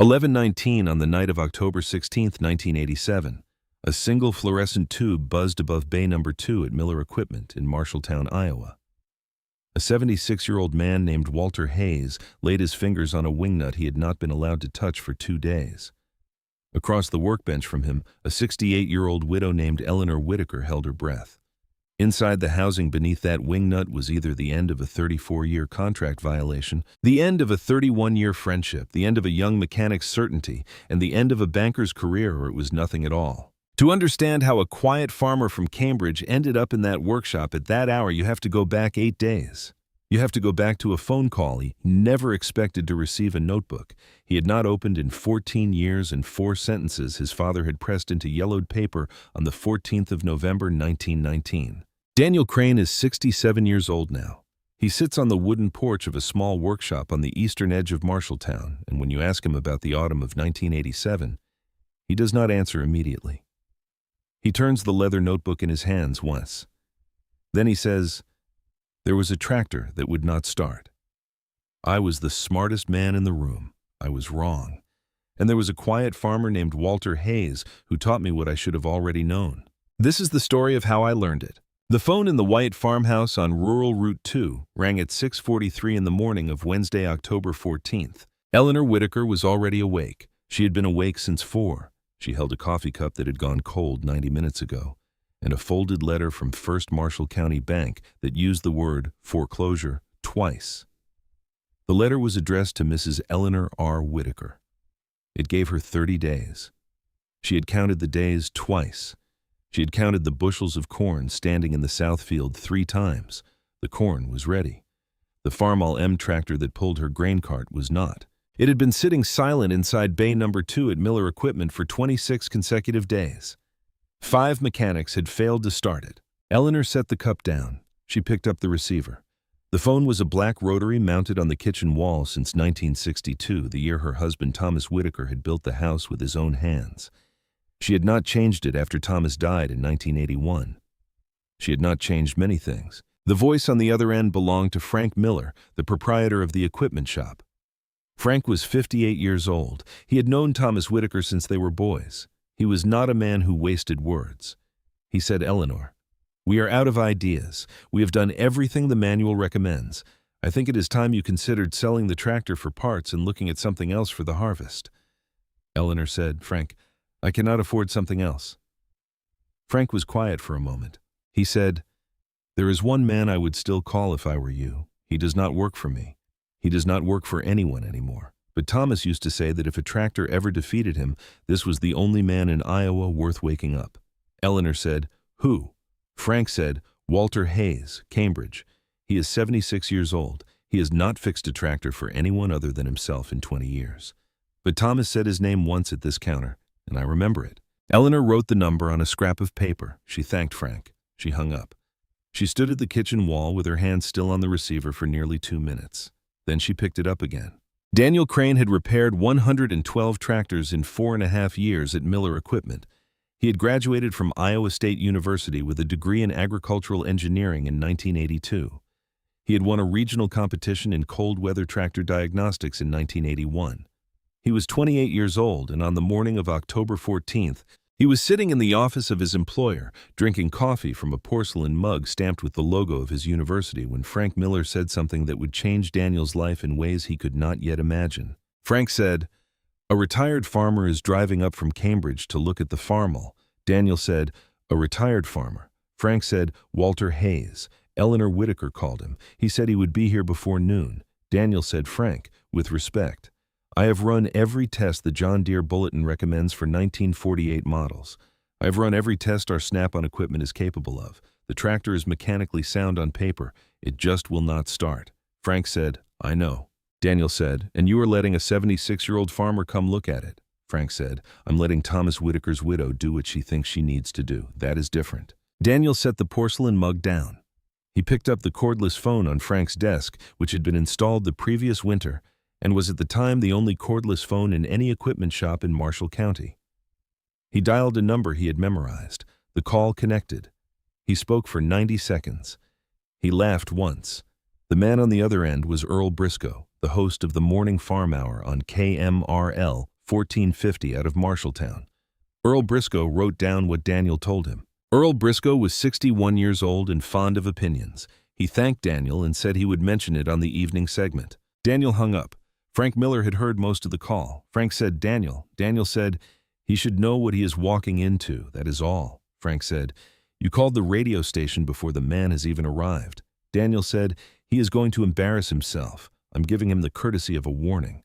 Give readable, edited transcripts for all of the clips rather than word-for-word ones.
11:19 on the night of October 16, 1987, a single fluorescent tube buzzed above bay number 2 at Miller Equipment in Marshalltown, Iowa. A 76-year-old man named Walter Hayes laid his fingers on a wingnut he had not been allowed to touch for 2 days. Across the workbench from him, a 68-year-old widow named Eleanor Whitaker held her breath. Inside the housing beneath that wingnut was either the end of a 34-year contract violation, the end of a 31-year friendship, the end of a young mechanic's certainty, and the end of a banker's career, or it was nothing at all. To understand how a quiet farmer from Cambridge ended up in that workshop at that hour, you have to go back 8 days. You have to go back to a phone call he never expected to receive, a notebook he had not opened in 14 years, and 4 sentences his father had pressed into yellowed paper on the 14th of November, 1919. Daniel Crane is 67 years old now. He sits on the wooden porch of a small workshop on the eastern edge of Marshalltown, and when you ask him about the autumn of 1987, he does not answer immediately. He turns the leather notebook in his hands once. Then he says, "There was a tractor that would not start. I was the smartest man in the room. I was wrong. And there was a quiet farmer named Walter Hayes who taught me what I should have already known." This is the story of how I learned it. The phone in the Wyatt farmhouse on rural Route 2 rang at 6:43 in the morning of Wednesday, October 14th. Eleanor Whitaker was already awake. She had been awake since 4. She held a coffee cup that had gone cold 90 minutes ago, and a folded letter from First Marshall County Bank that used the word foreclosure twice. The letter was addressed to Mrs. Eleanor R. Whitaker. It gave her 30 days. She had counted the days twice. She had counted the bushels of corn standing in the south field 3 times. The corn was ready. The Farmall M tractor that pulled her grain cart was not. It had been sitting silent inside bay number 2 at Miller Equipment for 26 consecutive days. 5 mechanics had failed to start it. Eleanor set the cup down. She picked up the receiver. The phone was a black rotary mounted on the kitchen wall since 1962, the year her husband Thomas Whitaker had built the house with his own hands. She had not changed it after Thomas died in 1981. She had not changed many things. The voice on the other end belonged to Frank Miller, the proprietor of the equipment shop. Frank was 58 years old. He had known Thomas Whitaker since they were boys. He was not a man who wasted words. He said, "Eleanor, we are out of ideas. We have done everything the manual recommends. I think it is time you considered selling the tractor for parts and looking at something else for the harvest." Eleanor said, "Frank, I cannot afford something else." Frank was quiet for a moment. He said, "There is one man I would still call if I were you. He does not work for me. He does not work for anyone anymore. But Thomas used to say that if a tractor ever defeated him, this was the only man in Iowa worth waking up." Eleanor said, "Who?" Frank said, "Walter Hayes, Cambridge. He is 76 years old. He has not fixed a tractor for anyone other than himself in 20 years. But Thomas said his name once at this counter, and I remember it." Eleanor wrote the number on a scrap of paper. She thanked Frank. She hung up. She stood at the kitchen wall with her hand still on the receiver for nearly 2 minutes. Then she picked it up again. Daniel Crane had repaired 112 tractors in 4.5 years at Miller Equipment. He had graduated from Iowa State University with a degree in agricultural engineering in 1982. He had won a regional competition in cold weather tractor diagnostics in 1981. He was 28 years old, and on the morning of October 14th, he was sitting in the office of his employer, drinking coffee from a porcelain mug stamped with the logo of his university, when Frank Miller said something that would change Daniel's life in ways he could not yet imagine. Frank said, "A retired farmer is driving up from Cambridge to look at the Farmall." Daniel said, "A retired farmer." Frank said, "Walter Hayes. Eleanor Whitaker called him. He said he would be here before noon." Daniel said, "Frank, with respect, I have run every test the John Deere Bulletin recommends for 1948 models. I have run every test our Snap-on equipment is capable of. The tractor is mechanically sound on paper. It just will not start." Frank said, "I know." Daniel said, "And you are letting a 76-year-old farmer come look at it." Frank said, "I'm letting Thomas Whitaker's widow do what she thinks she needs to do. That is different." Daniel set the porcelain mug down. He picked up the cordless phone on Frank's desk, which had been installed the previous winter, and was at the time the only cordless phone in any equipment shop in Marshall County. He dialed a number he had memorized. The call connected. He spoke for 90 seconds. He laughed once. The man on the other end was Earl Briscoe, the host of the Morning Farm Hour on KMRL 1450 out of Marshalltown. Earl Briscoe wrote down what Daniel told him. Earl Briscoe was 61 years old and fond of opinions. He thanked Daniel and said he would mention it on the evening segment. Daniel hung up. Frank Miller had heard most of the call. Frank said, Daniel. Daniel said, he should know what he is walking into, that is all. Frank said, you called the radio station before the man has even arrived. Daniel said, he is going to embarrass himself. I'm giving him the courtesy of a warning.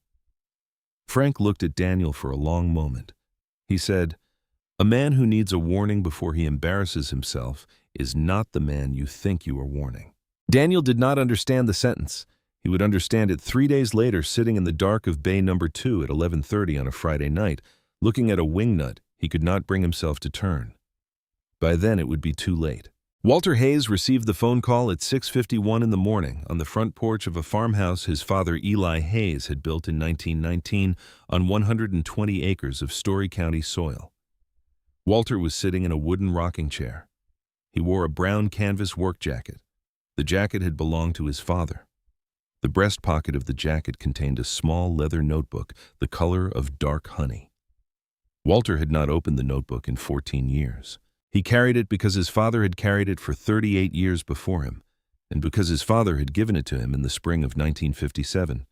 Frank looked at Daniel for a long moment. He said, a man who needs a warning before he embarrasses himself is not the man you think you are warning. Daniel did not understand the sentence. He would understand it 3 days later, sitting in the dark of Bay Number 2 at 11:30 on a Friday night, looking at a wingnut he could not bring himself to turn. By then it would be too late. Walter Hayes received the phone call at 6:51 in the morning on the front porch of a farmhouse his father Eli Hayes had built in 1919 on 120 acres of Story County soil. Walter was sitting in a wooden rocking chair. He wore a brown canvas work jacket. The jacket had belonged to his father. The breast pocket of the jacket contained a small leather notebook the color of dark honey. Walter had not opened the notebook in 14 years. He carried it because his father had carried it for 38 years before him, and because his father had given it to him in the spring of 1957,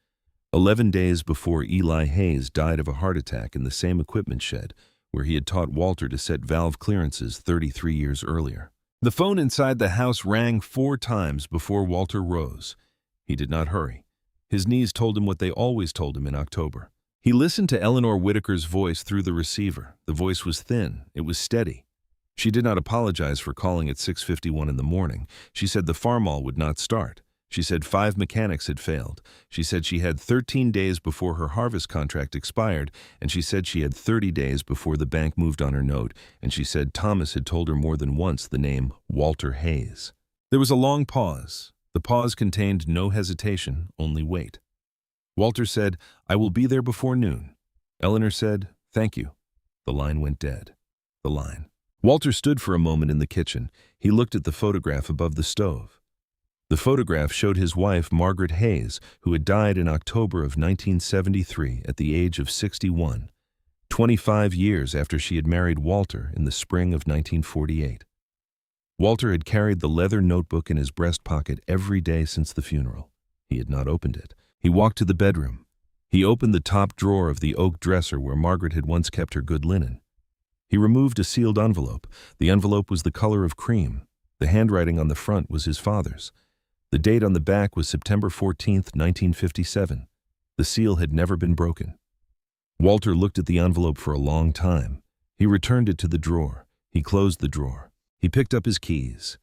11 days before Eli Hayes died of a heart attack in the same equipment shed where he had taught Walter to set valve clearances 33 years earlier. The phone inside the house rang 4 times before Walter rose. He did not hurry. His knees told him what they always told him in October. He listened to Eleanor Whitaker's voice through the receiver. The voice was thin. It was steady. She did not apologize for calling at 6:51 in the morning. She said the farmall would not start. She said 5 mechanics had failed. She said she had 13 days before her harvest contract expired, and she said she had 30 days before the bank moved on her note, and she said Thomas had told her more than once the name Walter Hayes. There was a long pause. The pause contained no hesitation, only wait. Walter said, I will be there before noon. Eleanor said, thank you. The line went dead. The line. Walter stood for a moment in the kitchen. He looked at the photograph above the stove. The photograph showed his wife, Margaret Hayes, who had died in October of 1973 at the age of 61, 25 years after she had married Walter in the spring of 1948. Walter had carried the leather notebook in his breast pocket every day since the funeral. He had not opened it. He walked to the bedroom. He opened the top drawer of the oak dresser where Margaret had once kept her good linen. He removed a sealed envelope. The envelope was the color of cream. The handwriting on the front was his father's. The date on the back was September 14, 1957. The seal had never been broken. Walter looked at the envelope for a long time. He returned it to the drawer. He closed the drawer. He picked up his keys.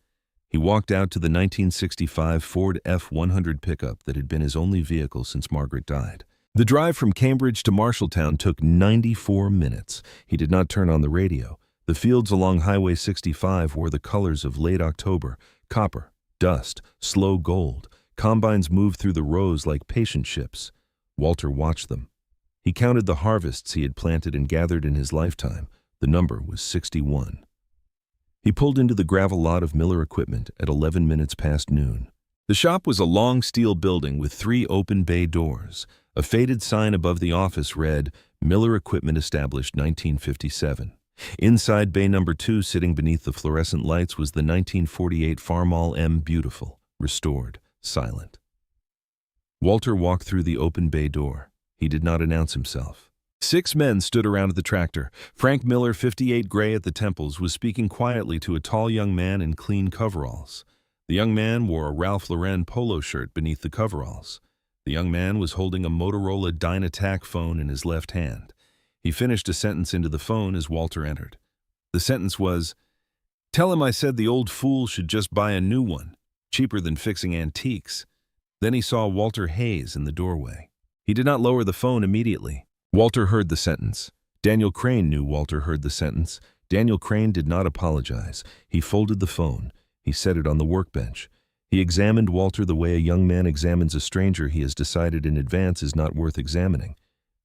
He walked out to the 1965 Ford F-100 pickup that had been his only vehicle since Margaret died. The drive from Cambridge to Marshalltown took 94 minutes. He did not turn on the radio. The fields along Highway 65 wore the colors of late October: copper, dust, slow gold. Combines moved through the rows like patient ships. Walter watched them. He counted the harvests he had planted and gathered in his lifetime. The number was 61. He pulled into the gravel lot of Miller Equipment at 11 minutes past noon. The shop was a long steel building with 3 open bay doors. A faded sign above the office read, Miller Equipment established 1957. Inside bay number 2, sitting beneath the fluorescent lights, was the 1948 Farmall M, beautiful, restored, silent. Walter walked through the open bay door. He did not announce himself. 6 men stood around the tractor. Frank Miller, 58, gray at the temples, was speaking quietly to a tall young man in clean coveralls. The young man wore a Ralph Lauren polo shirt beneath the coveralls. The young man was holding a Motorola Dynatac phone in his left hand. He finished a sentence into the phone as Walter entered. The sentence was, "Tell him I said the old fool should just buy a new one, cheaper than fixing antiques." Then he saw Walter Hayes in the doorway. He did not lower the phone immediately. Walter heard the sentence. Daniel Crane knew Walter heard the sentence. Daniel Crane did not apologize. He folded the phone. He set it on the workbench. He examined Walter the way a young man examines a stranger he has decided in advance is not worth examining.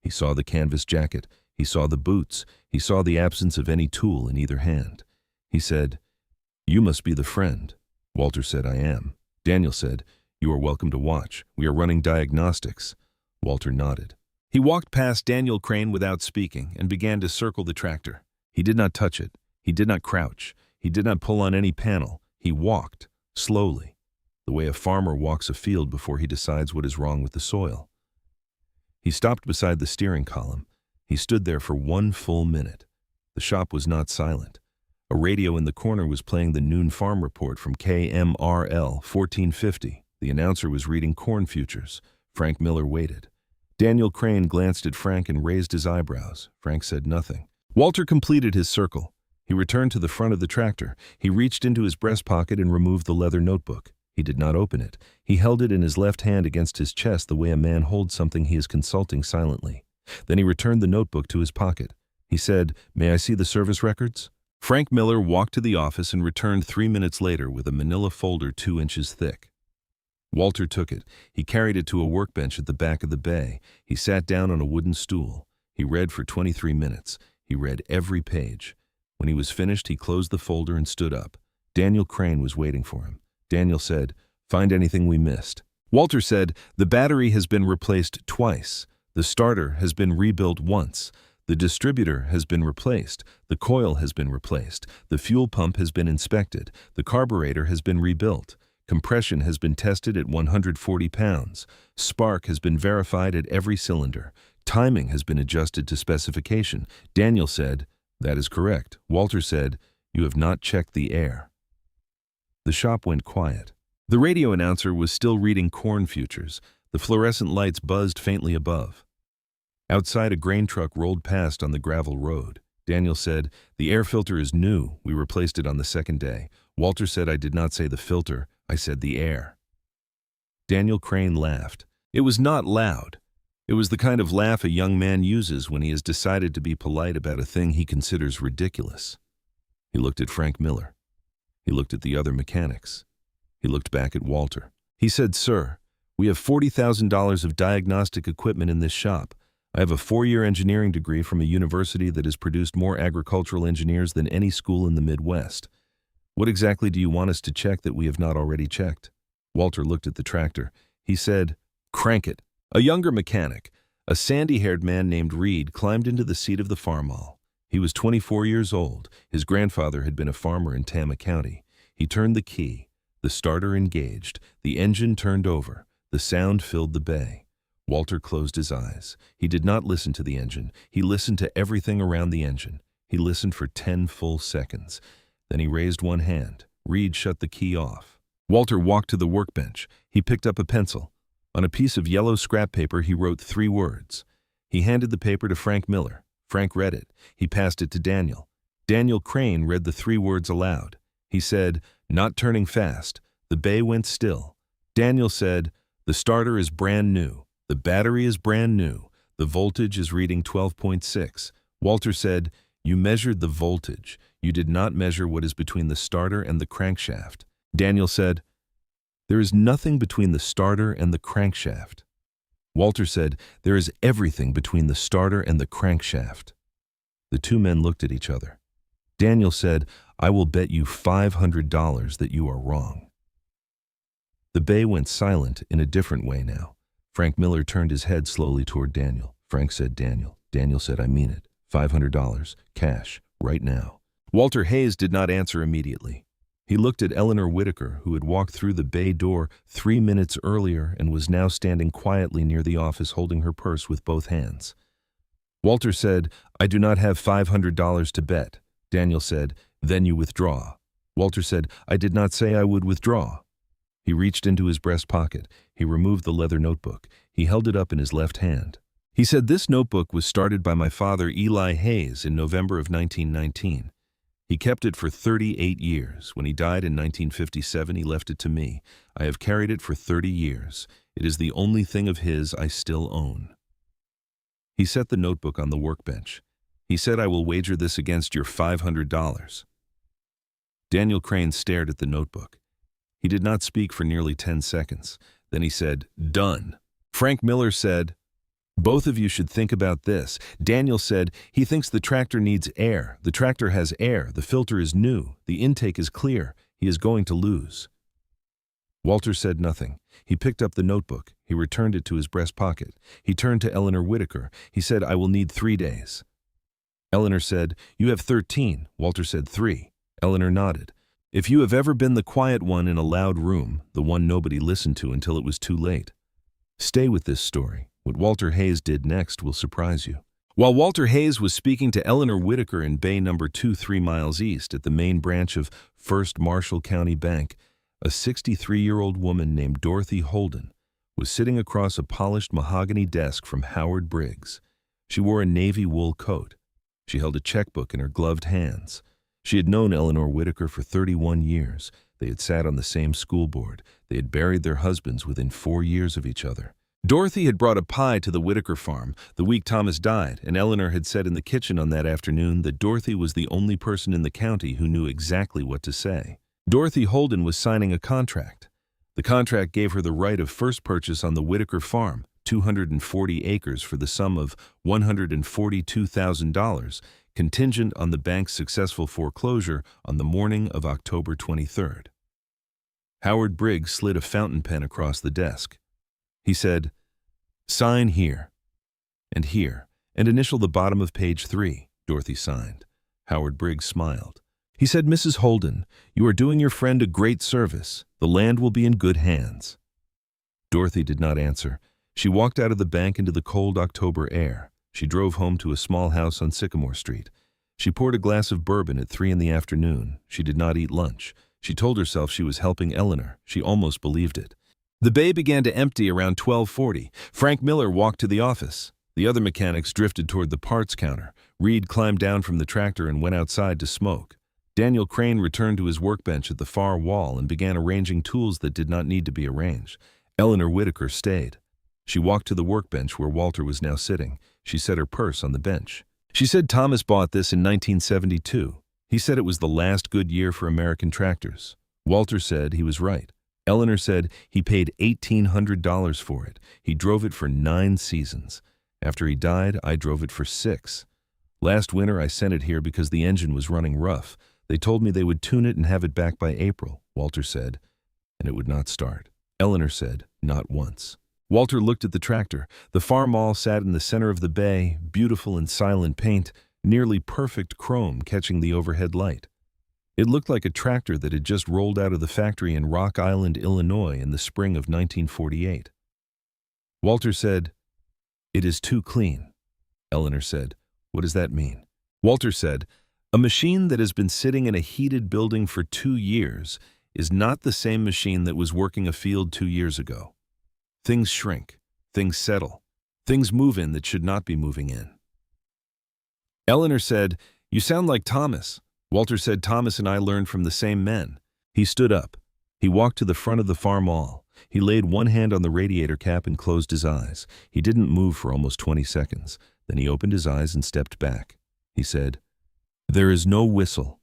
He saw the canvas jacket. He saw the boots. He saw the absence of any tool in either hand. He said, "You must be the friend." Walter said, "I am." Daniel said, "You are welcome to watch. We are running diagnostics." Walter nodded. He walked past Daniel Crane without speaking and began to circle the tractor. He did not touch it. He did not crouch. He did not pull on any panel. He walked, slowly, the way a farmer walks a field before he decides what is wrong with the soil. He stopped beside the steering column. He stood there for 1 full minute. The shop was not silent. A radio in the corner was playing the noon farm report from KMRL 1450. The announcer was reading corn futures. Frank Miller waited. Daniel Crane glanced at Frank and raised his eyebrows. Frank said nothing. Walter completed his circle. He returned to the front of the tractor. He reached into his breast pocket and removed the leather notebook. He did not open it. He held it in his left hand against his chest the way a man holds something he is consulting silently. Then he returned the notebook to his pocket. He said, "May I see the service records?" Frank Miller walked to the office and returned 3 minutes later with a manila folder 2 inches thick. Walter took it. He carried it to a workbench at the back of the bay. He sat down on a wooden stool. He read for 23 minutes. He read every page. When he was finished, he closed the folder and stood up. Daniel Crane was waiting for him. Daniel said, "Find anything we missed?" Walter said, "The battery has been replaced twice. The starter has been rebuilt once. The distributor has been replaced. The coil has been replaced. The fuel pump has been inspected. The carburetor has been rebuilt. Compression has been tested at 140 pounds. Spark has been verified at every cylinder. Timing has been adjusted to specification." Daniel said, "That is correct." Walter said, "You have not checked the air." The shop went quiet. The radio announcer was still reading corn futures. The fluorescent lights buzzed faintly above. Outside, a grain truck rolled past on the gravel road. Daniel said, "The air filter is new. We replaced it on the second day." Walter said, "I did not say the filter. I said the air." Daniel Crane laughed. It was not loud. It was the kind of laugh a young man uses when he has decided to be polite about a thing he considers ridiculous. He looked at Frank Miller. He looked at the other mechanics. He looked back at Walter. He said, "Sir, we have $40,000 of diagnostic equipment in this shop. I have a 4-year engineering degree from a university that has produced more agricultural engineers than any school in the Midwest. What exactly do you want us to check that we have not already checked?" Walter looked at the tractor. He said, "Crank it." A younger mechanic, a sandy-haired man named Reed, climbed into the seat of the farmall. He was 24 years old. His grandfather had been a farmer in Tama County. He turned the key. The starter engaged. The engine turned over. The sound filled the bay. Walter closed his eyes. He did not listen to the engine. He listened to everything around the engine. He listened for 10 full seconds. Then he raised one hand. Reed shut the key off. Walter walked to the workbench. He picked up a pencil. On a piece of yellow scrap paper, he wrote 3 words. He handed the paper to Frank Miller. Frank read it. He passed it to Daniel. Daniel Crane read the 3 words aloud. He said, "Not turning fast." The bay went still. Daniel said, "The starter is brand new. The battery is brand new. The voltage is reading 12.6. Walter said, "You measured the voltage. You did not measure what is between the starter and the crankshaft." Daniel said, "There is nothing between the starter and the crankshaft." Walter said, "There is everything between the starter and the crankshaft." The 2 men looked at each other. Daniel said, "I will bet you $500 that you are wrong." The bay went silent in a different way now. Frank Miller turned his head slowly toward Daniel. Frank said, "Daniel." Daniel said, "I mean it. $500, cash, right now." Walter Hayes did not answer immediately. He looked at Eleanor Whitaker, who had walked through the bay door 3 minutes earlier and was now standing quietly near the office holding her purse with both hands. Walter said, "I do not have $500 to bet." Daniel said, "Then you withdraw." Walter said, "I did not say I would withdraw." He reached into his breast pocket. He removed the leather notebook. He held it up in his left hand. He said, "This notebook was started by my father, Eli Hayes, in November of 1919. He kept it for 38 years. When he died in 1957, he left it to me. I have carried it for 30 years. It is the only thing of his I still own." He set the notebook on the workbench. He said, "I will wager this against your $500. Daniel Crane stared at the notebook. He did not speak for nearly 10 seconds. Then he said, "Done." Frank Miller said, "Both of you should think about this." Daniel said, "He thinks the tractor needs air. The tractor has air. The filter is new. The intake is clear. He is going to lose." Walter said nothing. He picked up the notebook. He returned it to his breast pocket. He turned to Eleanor Whitaker. He said, "I will need 3 days." Eleanor said, "You have 13. Walter said 3. Eleanor nodded. "If you have ever been the quiet one in a loud room, the one nobody listened to until it was too late." Stay with this story. What Walter Hayes did next will surprise you. While Walter Hayes was speaking to Eleanor Whitaker in Bay Number 2, 3 miles east at the main branch of First Marshall County Bank, a 63-year-old woman named Dorothy Holden was sitting across a polished mahogany desk from Howard Briggs. She wore a navy wool coat. She held a checkbook in her gloved hands. She had known Eleanor Whitaker for 31 years. They had sat on the same school board. They had buried their husbands within 4 years of each other. Dorothy had brought a pie to the Whitaker farm the week Thomas died, and Eleanor had said in the kitchen on that afternoon that Dorothy was the only person in the county who knew exactly what to say. Dorothy Holden was signing a contract. The contract gave her the right of first purchase on the Whitaker farm, 240 acres for the sum of $142,000, contingent on the bank's successful foreclosure on the morning of October 23rd. Howard Briggs slid a fountain pen across the desk. He said, "Sign here, and initial the bottom of page 3, Dorothy signed. Howard Briggs smiled. He said, "Mrs. Holden, you are doing your friend a great service. The land will be in good hands." Dorothy did not answer. She walked out of the bank into the cold October air. She drove home to a small house on Sycamore Street. She poured a glass of bourbon at 3 in the afternoon. She did not eat lunch. She told herself she was helping Eleanor. She almost believed it. The bay began to empty around 12:40. Frank Miller walked to the office. The other mechanics drifted toward the parts counter. Reed climbed down from the tractor and went outside to smoke. Daniel Crane returned to his workbench at the far wall and began arranging tools that did not need to be arranged. Eleanor Whitaker stayed. She walked to the workbench where Walter was now sitting. She set her purse on the bench. She said Thomas bought this in 1972. He said it was the last good year for American tractors. Walter said he was right. Eleanor said he paid $1,800 for it. He drove it for 9 seasons. After he died, I drove it for 6. Last winter, I sent it here because the engine was running rough. They told me they would tune it and have it back by April, Walter said, and it would not start. Eleanor said, not once. Walter looked at the tractor. The farm all sat in the center of the bay, beautiful and silent paint, nearly perfect chrome catching the overhead light. It looked like a tractor that had just rolled out of the factory in Rock Island, Illinois in the spring of 1948. Walter said, "It is too clean." Eleanor said, "What does that mean?" Walter said, "A machine that has been sitting in a heated building for 2 years is not the same machine that was working a field 2 years ago. Things shrink, things settle, things move in that should not be moving in." Eleanor said, "You sound like Thomas." Walter said, "Thomas and I learned from the same men." He stood up. He walked to the front of the farm all. He laid one hand on the radiator cap and closed his eyes. He didn't move for almost 20 seconds. Then he opened his eyes and stepped back. He said, "There is no whistle."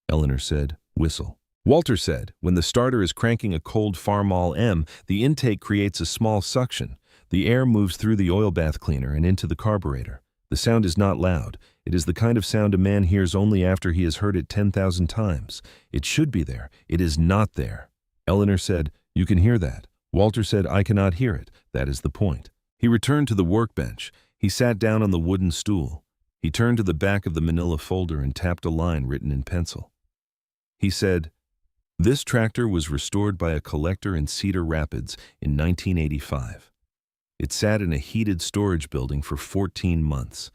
Eleanor said, "Whistle." Walter said, "When the starter is cranking a cold Farmall M, the intake creates a small suction. The air moves through the oil bath cleaner and into the carburetor. The sound is not loud. It is the kind of sound a man hears only after he has heard it 10,000 times. It should be there. It is not there." Eleanor said, "You can hear that." Walter said, "I cannot hear it. That is the point." He returned to the workbench. He sat down on the wooden stool. He turned to the back of the manila folder and tapped a line written in pencil. He said, "This tractor was restored by a collector in Cedar Rapids in 1985. It sat in a heated storage building for 14 months.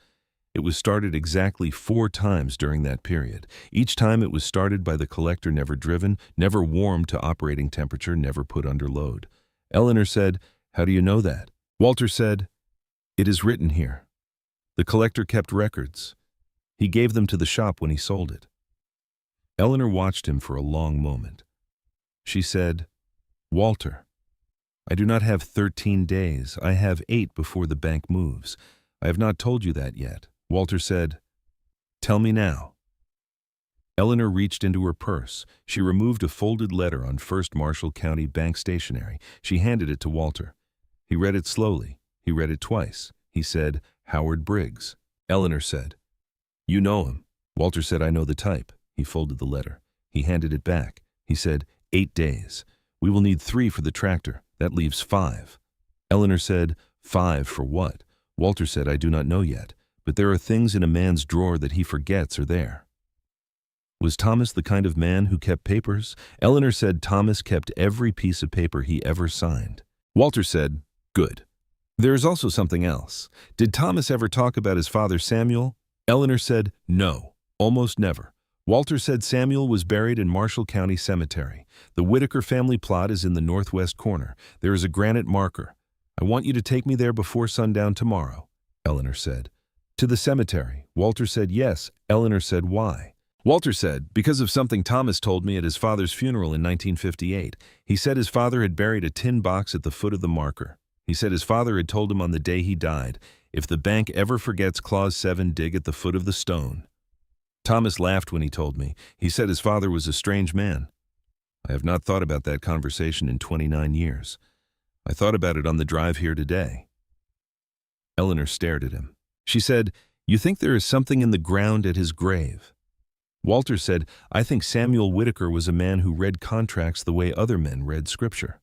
It was started exactly 4 times during that period. Each time it was started by the collector, never driven, never warmed to operating temperature, never put under load." Eleanor said, "How do you know that?" Walter said, "It is written here." The collector kept records. He gave them to the shop when he sold it. Eleanor watched him for a long moment. She said, "Walter, I do not have 13 days. I have 8 before the bank moves. I have not told you that yet." Walter said, "Tell me now." Eleanor reached into her purse. She removed a folded letter on First Marshall County Bank stationery. She handed it to Walter. He read it slowly. He read it twice. He said, "Howard Briggs." Eleanor said, "You know him." Walter said, "I know the type." He folded the letter. He handed it back. He said, 8 days. We will need 3 for the tractor. That leaves 5. Eleanor said, 5 for what? Walter said, I do not know yet, but there are things in a man's drawer that he forgets are there. Was Thomas the kind of man who kept papers? Eleanor said Thomas kept every piece of paper he ever signed. Walter said, good. There is also something else. Did Thomas ever talk about his father Samuel? Eleanor said, no, almost never. Walter said Samuel was buried in Marshall County Cemetery. The Whitaker family plot is in the northwest corner. There is a granite marker. I want you to take me there before sundown tomorrow, Eleanor said. To the cemetery. Walter said yes. Eleanor said why? Walter said, because of something Thomas told me at his father's funeral in 1958. He said his father had buried a tin box at the foot of the marker. He said his father had told him on the day he died, if the bank ever forgets Clause 7, dig at the foot of the stone. Thomas laughed when he told me. He said his father was a strange man. I have not thought about that conversation in 29 years. I thought about it on the drive here today. Eleanor stared at him. She said, you think there is something in the ground at his grave? Walter said, I think Samuel Whitaker was a man who read contracts the way other men read scripture.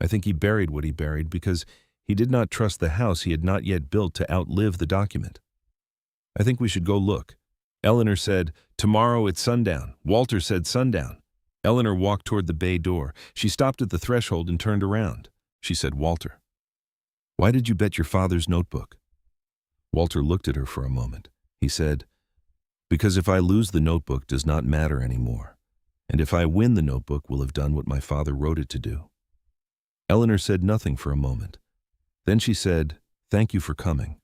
I think he buried what he buried because he did not trust the house he had not yet built to outlive the document. I think we should go look. Eleanor said, tomorrow at sundown. Walter said sundown. Eleanor walked toward the bay door. She stopped at the threshold and turned around. She said, Walter, why did you bet your father's notebook? Walter looked at her for a moment. He said, because if I lose the notebook does not matter anymore, and if I win the notebook will have done what my father wrote it to do. Eleanor said nothing for a moment. Then she said, thank you for coming.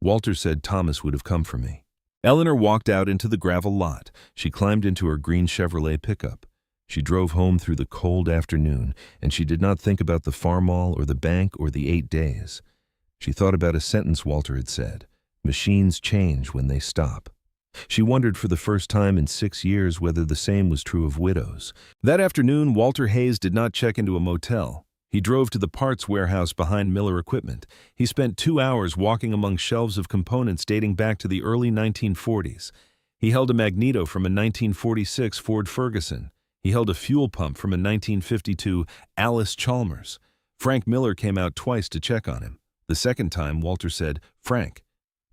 Walter said Thomas would have come for me. Eleanor walked out into the gravel lot. She climbed into her green Chevrolet pickup. She drove home through the cold afternoon, and she did not think about the farm-all or the bank or the 8 days. She thought about a sentence Walter had said, machines change when they stop. She wondered for the first time in 6 years whether the same was true of widows. That afternoon, Walter Hayes did not check into a motel. He drove to the parts warehouse behind Miller Equipment. He spent 2 hours walking among shelves of components dating back to the early 1940s. He held a magneto from a 1946 Ford Ferguson. He held a fuel pump from a 1952 Alice Chalmers. Frank Miller came out twice to check on him. The second time, Walter said, Frank,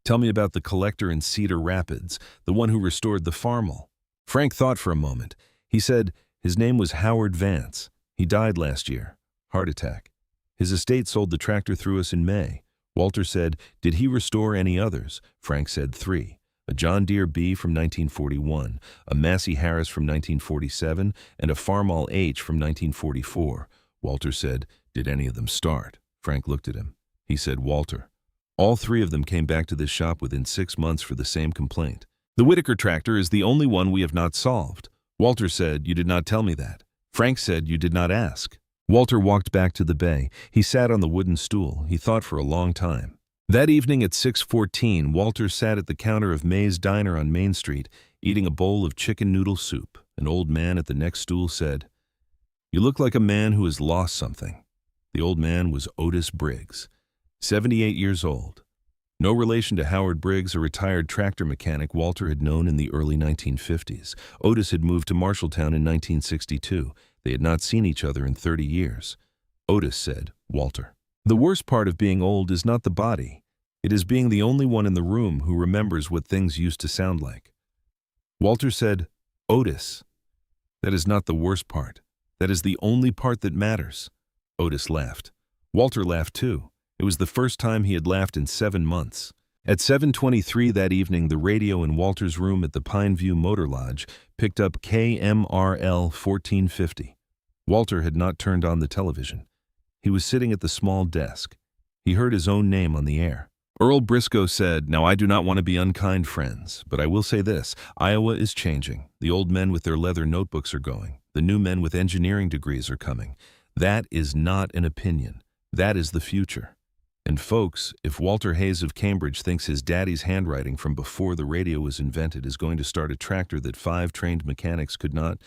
tell me about the collector in Cedar Rapids, the one who restored the farm-all. Frank thought for a moment. He said his name was Howard Vance. He died last year. Heart attack. His estate sold the tractor through us in May. Walter said, did he restore any others? Frank said 3. A John Deere B from 1941, a Massey Harris from 1947, and a Farmall H from 1944. Walter said, did any of them start? Frank looked at him. He said, Walter, all 3 of them came back to this shop within 6 months for the same complaint. The Whitaker tractor is the only one we have not solved. Walter said, you did not tell me that. Frank said, you did not ask. Walter walked back to the bay. He sat on the wooden stool. He thought for a long time. That evening at 6:14, Walter sat at the counter of May's Diner on Main Street, eating a bowl of chicken noodle soup. An old man at the next stool said, you look like a man who has lost something. The old man was Otis Briggs, 78 years old. No relation to Howard Briggs, a retired tractor mechanic Walter had known in the early 1950s. Otis had moved to Marshalltown in 1962. They had not seen each other in 30 years. Otis said, Walter, the worst part of being old is not the body. It is being the only one in the room who remembers what things used to sound like. Walter said, Otis, that is not the worst part. That is the only part that matters. Otis laughed. Walter laughed too. It was the first time he had laughed in 7 months. At 7:23 that evening, the radio in Walter's room at the Pineview Motor Lodge picked up KMRL 1450. Walter had not turned on the television. He was sitting at the small desk. He heard his own name on the air. Earl Briscoe said, now I do not want to be unkind, friends, but I will say this. Iowa is changing. The old men with their leather notebooks are going. The new men with engineering degrees are coming. That is not an opinion. That is the future. And folks, if Walter Hayes of Cambridge thinks his daddy's handwriting from before the radio was invented is going to start a tractor that 5 trained mechanics could not,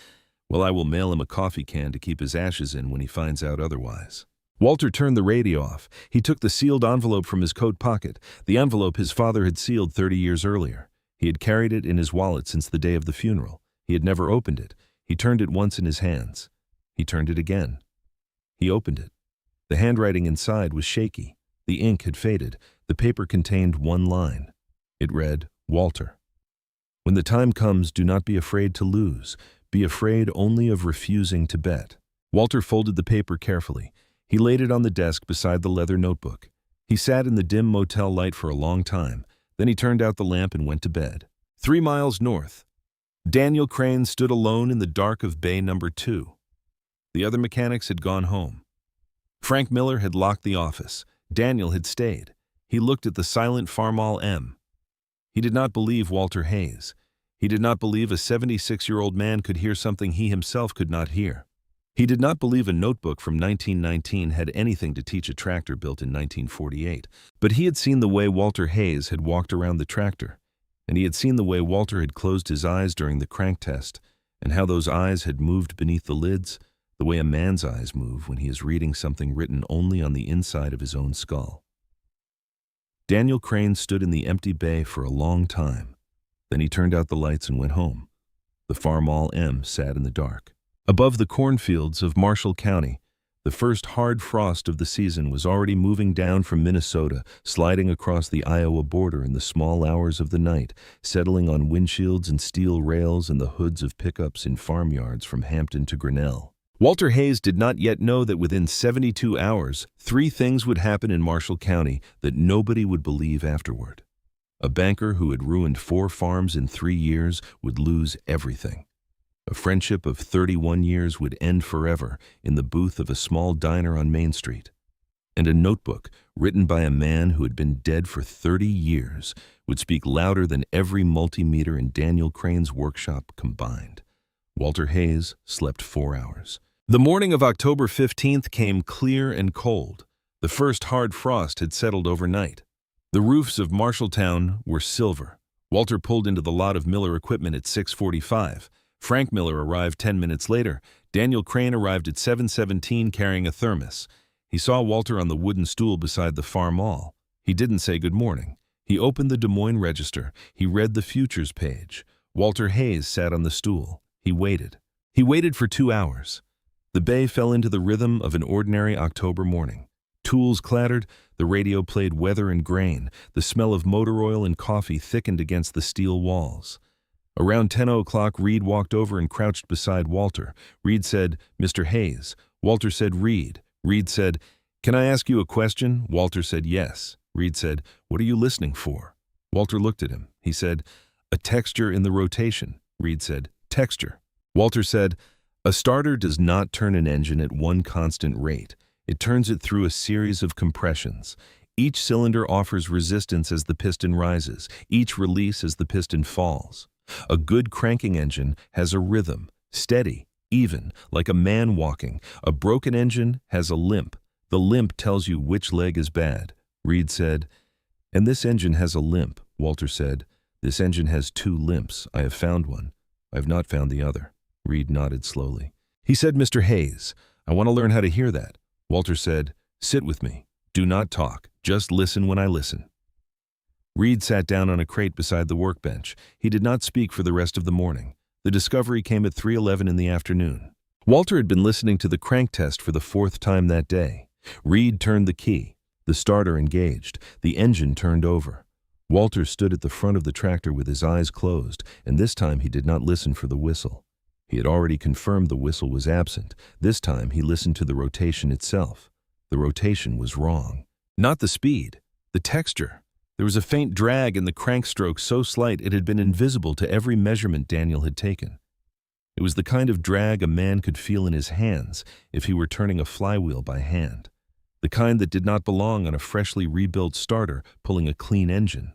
well, I will mail him a coffee can to keep his ashes in when he finds out otherwise. Walter turned the radio off. He took the sealed envelope from his coat pocket, the envelope his father had sealed 30 years earlier. He had carried it in his wallet since the day of the funeral. He had never opened it. He turned it once in his hands. He turned it again. He opened it. The handwriting inside was shaky. The ink had faded. The paper contained one line. It read, "Walter. When the time comes, do not be afraid to lose. Be afraid only of refusing to bet." Walter folded the paper carefully. He laid it on the desk beside the leather notebook. He sat in the dim motel light for a long time. Then he turned out the lamp and went to bed. 3 miles north, Daniel Crane stood alone in the dark of Bay Number 2. The other mechanics had gone home. Frank Miller had locked the office. Daniel had stayed. He looked at the silent Farmall M. He did not believe Walter Hayes. He did not believe a 76-year-old man could hear something he himself could not hear. He did not believe a notebook from 1919 had anything to teach a tractor built in 1948. But he had seen the way Walter Hayes had walked around the tractor, and he had seen the way Walter had closed his eyes during the crank test, and how those eyes had moved beneath the lids, the way a man's eyes move when he is reading something written only on the inside of his own skull. Daniel Crane stood in the empty bay for a long time. Then he turned out the lights and went home. The Farmall M sat in the dark. Above the cornfields of Marshall County, the first hard frost of the season was already moving down from Minnesota, sliding across the Iowa border in the small hours of the night, settling on windshields and steel rails and the hoods of pickups in farmyards from Hampton to Grinnell. Walter Hayes did not yet know that within 72 hours, 3 things would happen in Marshall County that nobody would believe afterward. A banker who had ruined 4 farms in 3 years would lose everything. A friendship of 31 years would end forever in the booth of a small diner on Main Street. And a notebook written by a man who had been dead for 30 years would speak louder than every multimeter in Daniel Crane's workshop combined. Walter Hayes slept 4 hours. The morning of October 15th came clear and cold. The first hard frost had settled overnight. The roofs of Marshalltown were silver. Walter pulled into the lot of Miller Equipment at 6:45. Frank Miller arrived 10 minutes later. Daniel Crane arrived at 7:17 carrying a thermos. He saw Walter on the wooden stool beside the Farmall. He didn't say good morning. He opened the Des Moines Register. He read the futures page. Walter Hayes sat on the stool. He waited. He waited for 2 hours. The bay fell into the rhythm of an ordinary October morning. Tools clattered. The radio played weather and grain. The smell of motor oil and coffee thickened against the steel walls. Around 10 o'clock, Reed walked over and crouched beside Walter. Reed said, "Mr. Hayes." Walter said, "Reed." Reed said, "Can I ask you a question?" Walter said, "Yes." Reed said, "What are you listening for?" Walter looked at him. He said, "A texture in the rotation." Reed said, "Texture." Walter said, "A starter does not turn an engine at one constant rate. It turns it through a series of compressions. Each cylinder offers resistance as the piston rises, each release as the piston falls. A good cranking engine has a rhythm, steady, even, like a man walking. A broken engine has a limp. The limp tells you which leg is bad." Reed said, "And this engine has a limp." Walter said, "This engine has 2 limps. I have found one. I have not found the other." Reed nodded slowly. He said, "Mr. Hayes, I want to learn how to hear that." Walter said, "Sit with me. Do not talk. Just listen when I listen." Reed sat down on a crate beside the workbench. He did not speak for the rest of the morning. The discovery came at 3:11 in the afternoon. Walter had been listening to the crank test for the 4th time that day. Reed turned the key. The starter engaged. The engine turned over. Walter stood at the front of the tractor with his eyes closed, and this time he did not listen for the whistle. He had already confirmed the whistle was absent. This time he listened to the rotation itself. The rotation was wrong. Not the speed, the texture. There was a faint drag in the crank stroke so slight it had been invisible to every measurement Daniel had taken. It was the kind of drag a man could feel in his hands if he were turning a flywheel by hand. The kind that did not belong on a freshly rebuilt starter pulling a clean engine.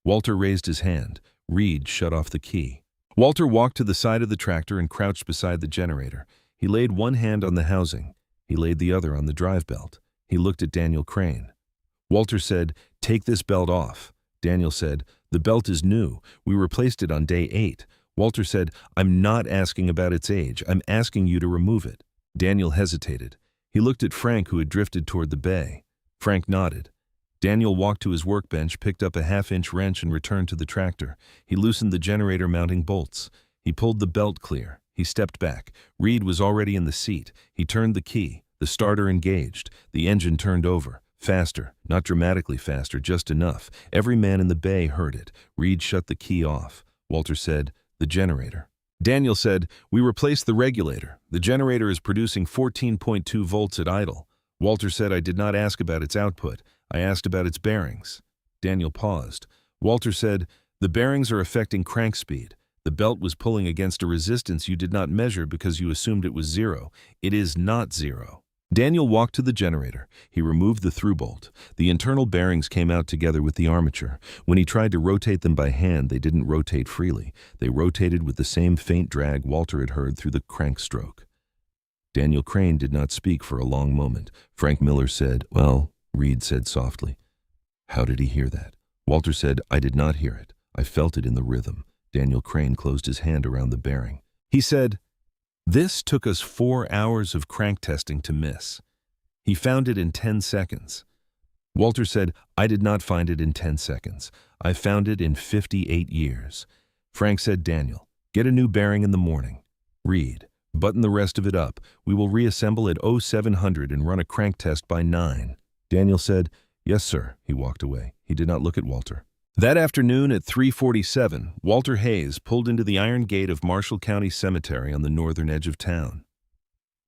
Walter raised his hand. Reed shut off the key. Walter walked to the side of the tractor and crouched beside the generator. He laid one hand on the housing. He laid the other on the drive belt. He looked at Daniel Crane. Walter said, "Take this belt off." Daniel said, "The belt is new. We replaced it on day 8. Walter said, "I'm not asking about its age. I'm asking you to remove it." Daniel hesitated. He looked at Frank, who had drifted toward the bay. Frank nodded. Daniel walked to his workbench, picked up a 1/2-inch wrench and returned to the tractor. He loosened the generator mounting bolts. He pulled the belt clear. He stepped back. Reed was already in the seat. He turned the key. The starter engaged. The engine turned over. Faster, not dramatically faster, just enough. Every man in the bay heard it. Reed shut the key off. Walter said, "The generator." Daniel said, "We replaced the regulator. The generator is producing 14.2 volts at idle." Walter said, "I did not ask about its output. I asked about its bearings." Daniel paused. Walter said, "The bearings are affecting crank speed. The belt was pulling against a resistance you did not measure because you assumed it was zero. It is not zero." Daniel walked to the generator. He removed the through bolt. The internal bearings came out together with the armature. When he tried to rotate them by hand, they didn't rotate freely. They rotated with the same faint drag Walter had heard through the crank stroke. Daniel Crane did not speak for a long moment. Frank Miller said, "Well," Reed said softly. "How did he hear that?" Walter said, "I did not hear it. I felt it in the rhythm." Daniel Crane closed his hand around the bearing. He said, "This took us 4 hours of crank testing to miss. He found it in 10 seconds. Walter said, "I did not find it in 10 seconds. I found it in 58 years. Frank said, "Daniel, get a new bearing in the morning. Reed, button the rest of it up. We will reassemble at 0700 and run a crank test by 9. Daniel said, "Yes, sir." He walked away. He did not look at Walter. That afternoon at 3:47, Walter Hayes pulled into the iron gate of Marshall County Cemetery on the northern edge of town.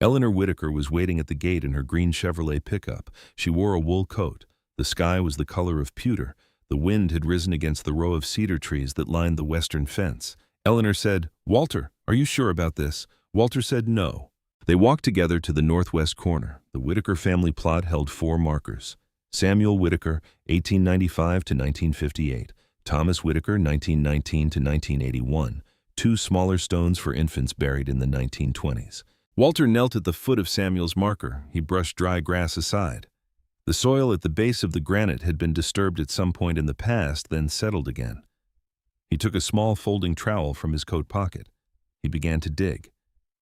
Eleanor Whitaker was waiting at the gate in her green Chevrolet pickup. She wore a wool coat. The sky was the color of pewter. The wind had risen against the row of cedar trees that lined the western fence. Eleanor said, "Walter, are you sure about this?" Walter said no. They walked together to the northwest corner. The Whitaker family plot held 4 markers. Samuel Whitaker, 1895 to 1958. Thomas Whitaker, 1919 to 1981. 2 smaller stones for infants buried in the 1920s. Walter knelt at the foot of Samuel's marker. He brushed dry grass aside. The soil at the base of the granite had been disturbed at some point in the past, then settled again. He took a small folding trowel from his coat pocket. He began to dig.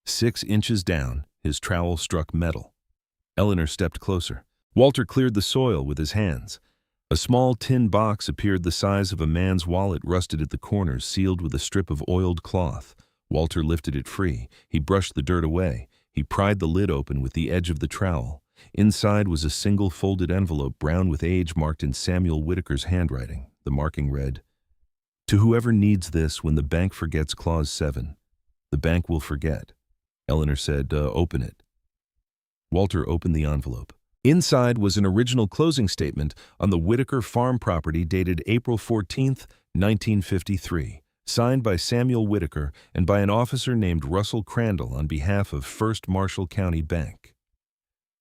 6 inches down, his trowel struck metal. Eleanor stepped closer. Walter cleared the soil with his hands. A small tin box appeared the size of a man's wallet, rusted at the corners, sealed with a strip of oiled cloth. Walter lifted it free. He brushed the dirt away. He pried the lid open with the edge of the trowel. Inside was a single folded envelope, brown with age, marked in Samuel Whitaker's handwriting. The marking read, "To whoever needs this when the bank forgets Clause 7. The bank will forget." Eleanor said, "Open it." Walter opened the envelope. Inside was an original closing statement on the Whitaker farm property dated April 14, 1953, signed by Samuel Whitaker and by an officer named Russell Crandall on behalf of First Marshall County Bank.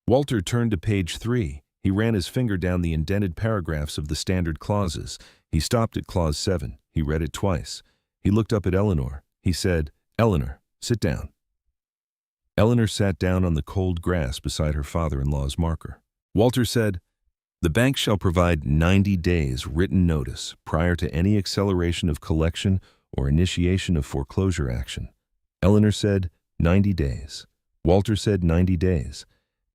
Walter turned to page 3. He ran his finger down the indented paragraphs of the standard clauses. He stopped at Clause 7. He read it twice. He looked up at Eleanor. He said, "Eleanor, sit down." Eleanor sat down on the cold grass beside her father-in-law's marker. Walter said, "The bank shall provide 90 days written notice prior to any acceleration of collection or initiation of foreclosure action." Eleanor said, 90 days. Walter said, 90 days.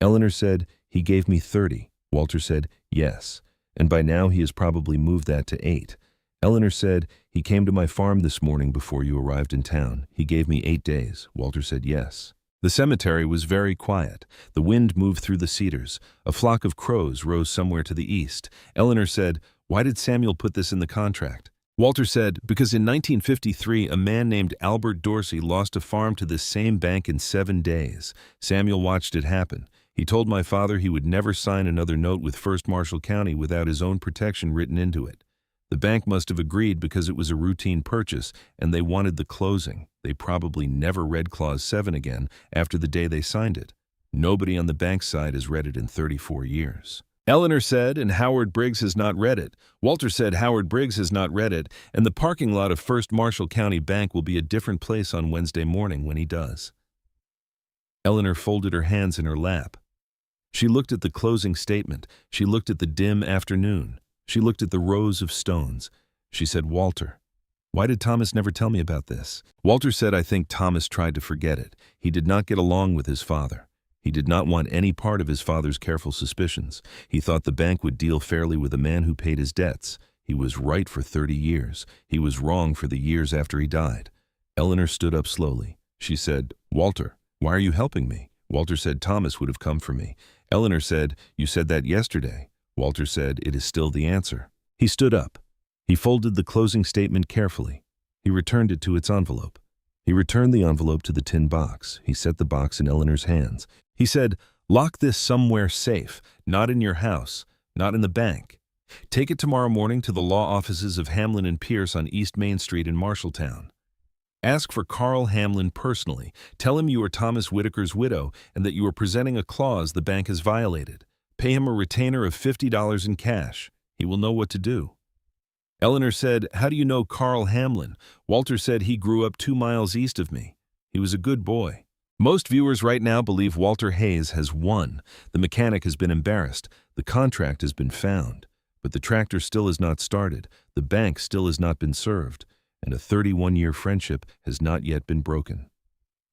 Eleanor said, "He gave me 30. Walter said, "Yes. And by now he has probably moved that to 8. Eleanor said, "He came to my farm this morning before you arrived in town. He gave me 8 days. Walter said, "Yes." The cemetery was very quiet. The wind moved through the cedars. A flock of crows rose somewhere to the east. Eleanor said, "Why did Samuel put this in the contract?" Walter said, "Because in 1953, a man named Albert Dorsey lost a farm to this same bank in 7 days. Samuel watched it happen. He told my father he would never sign another note with First Marshall County without his own protection written into it. The bank must have agreed because it was a routine purchase, and they wanted the closing. They probably never read Clause 7 again after the day they signed it. Nobody on the bank's side has read it in 34 years. Eleanor said, "And Howard Briggs has not read it." Walter said, "Howard Briggs has not read it, and the parking lot of First Marshall County Bank will be a different place on Wednesday morning when he does." Eleanor folded her hands in her lap. She looked at the closing statement. She looked at the dim afternoon. She looked at the rows of stones. She said, "Walter, why did Thomas never tell me about this?" Walter said, "I think Thomas tried to forget it. He did not get along with his father. He did not want any part of his father's careful suspicions. He thought the bank would deal fairly with a man who paid his debts. He was right for 30 years. He was wrong for the years after he died." Eleanor stood up slowly. She said, "Walter, why are you helping me? Walter said Thomas would have come for me. Eleanor said, "You said that yesterday." Walter said, "It is still the answer." He stood up. He folded the closing statement carefully. He returned it to its envelope. He returned the envelope to the tin box. He set the box in Eleanor's hands. He said, "Lock this somewhere safe, not in your house, not in the bank. Take it tomorrow morning to the law offices of Hamlin and Pierce on East Main Street in Marshalltown. Ask for Carl Hamlin personally. Tell him you are Thomas Whitaker's widow and that you are presenting a clause the bank has violated. Pay him a retainer of $50 in cash. He will know what to do." Eleanor said, "How do you know Carl Hamlin?" Walter said, "He grew up 2 miles east of me. He was a good boy." Most viewers right now believe Walter Hayes has won. The mechanic has been embarrassed. The contract has been found. But the tractor still has not started. The bank still has not been served. And a 31-year friendship has not yet been broken.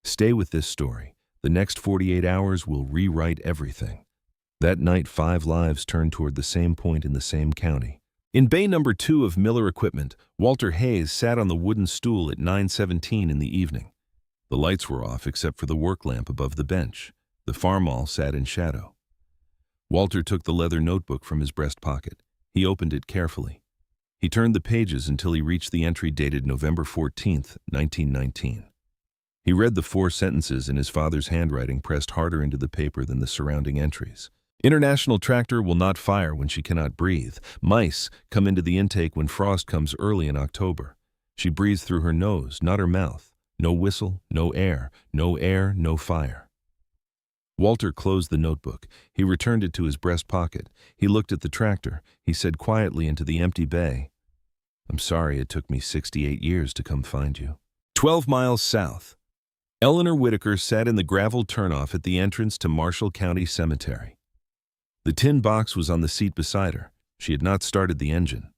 Stay with this story. The next 48 hours will rewrite everything. That night, 5 lives turned toward the same point in the same county. In bay number 2 of Miller Equipment, Walter Hayes sat on the wooden stool at 9:17 in the evening. The lights were off except for the work lamp above the bench. The farmall sat in shadow. Walter took the leather notebook from his breast pocket. He opened it carefully. He turned the pages until he reached the entry dated November 14th, 1919. He read the 4 sentences in his father's handwriting pressed harder into the paper than the surrounding entries. International tractor will not fire when she cannot breathe. Mice come into the intake when frost comes early in October. She breathes through her nose, not her mouth. No whistle, no air, no fire. Walter closed the notebook. He returned it to his breast pocket. He looked at the tractor. He said quietly into the empty bay, "I'm sorry it took me 68 years to come find you." 12 miles south. Eleanor Whitaker sat in the gravel turnoff at the entrance to Marshall County Cemetery. The tin box was on the seat beside her. She had not started the engine.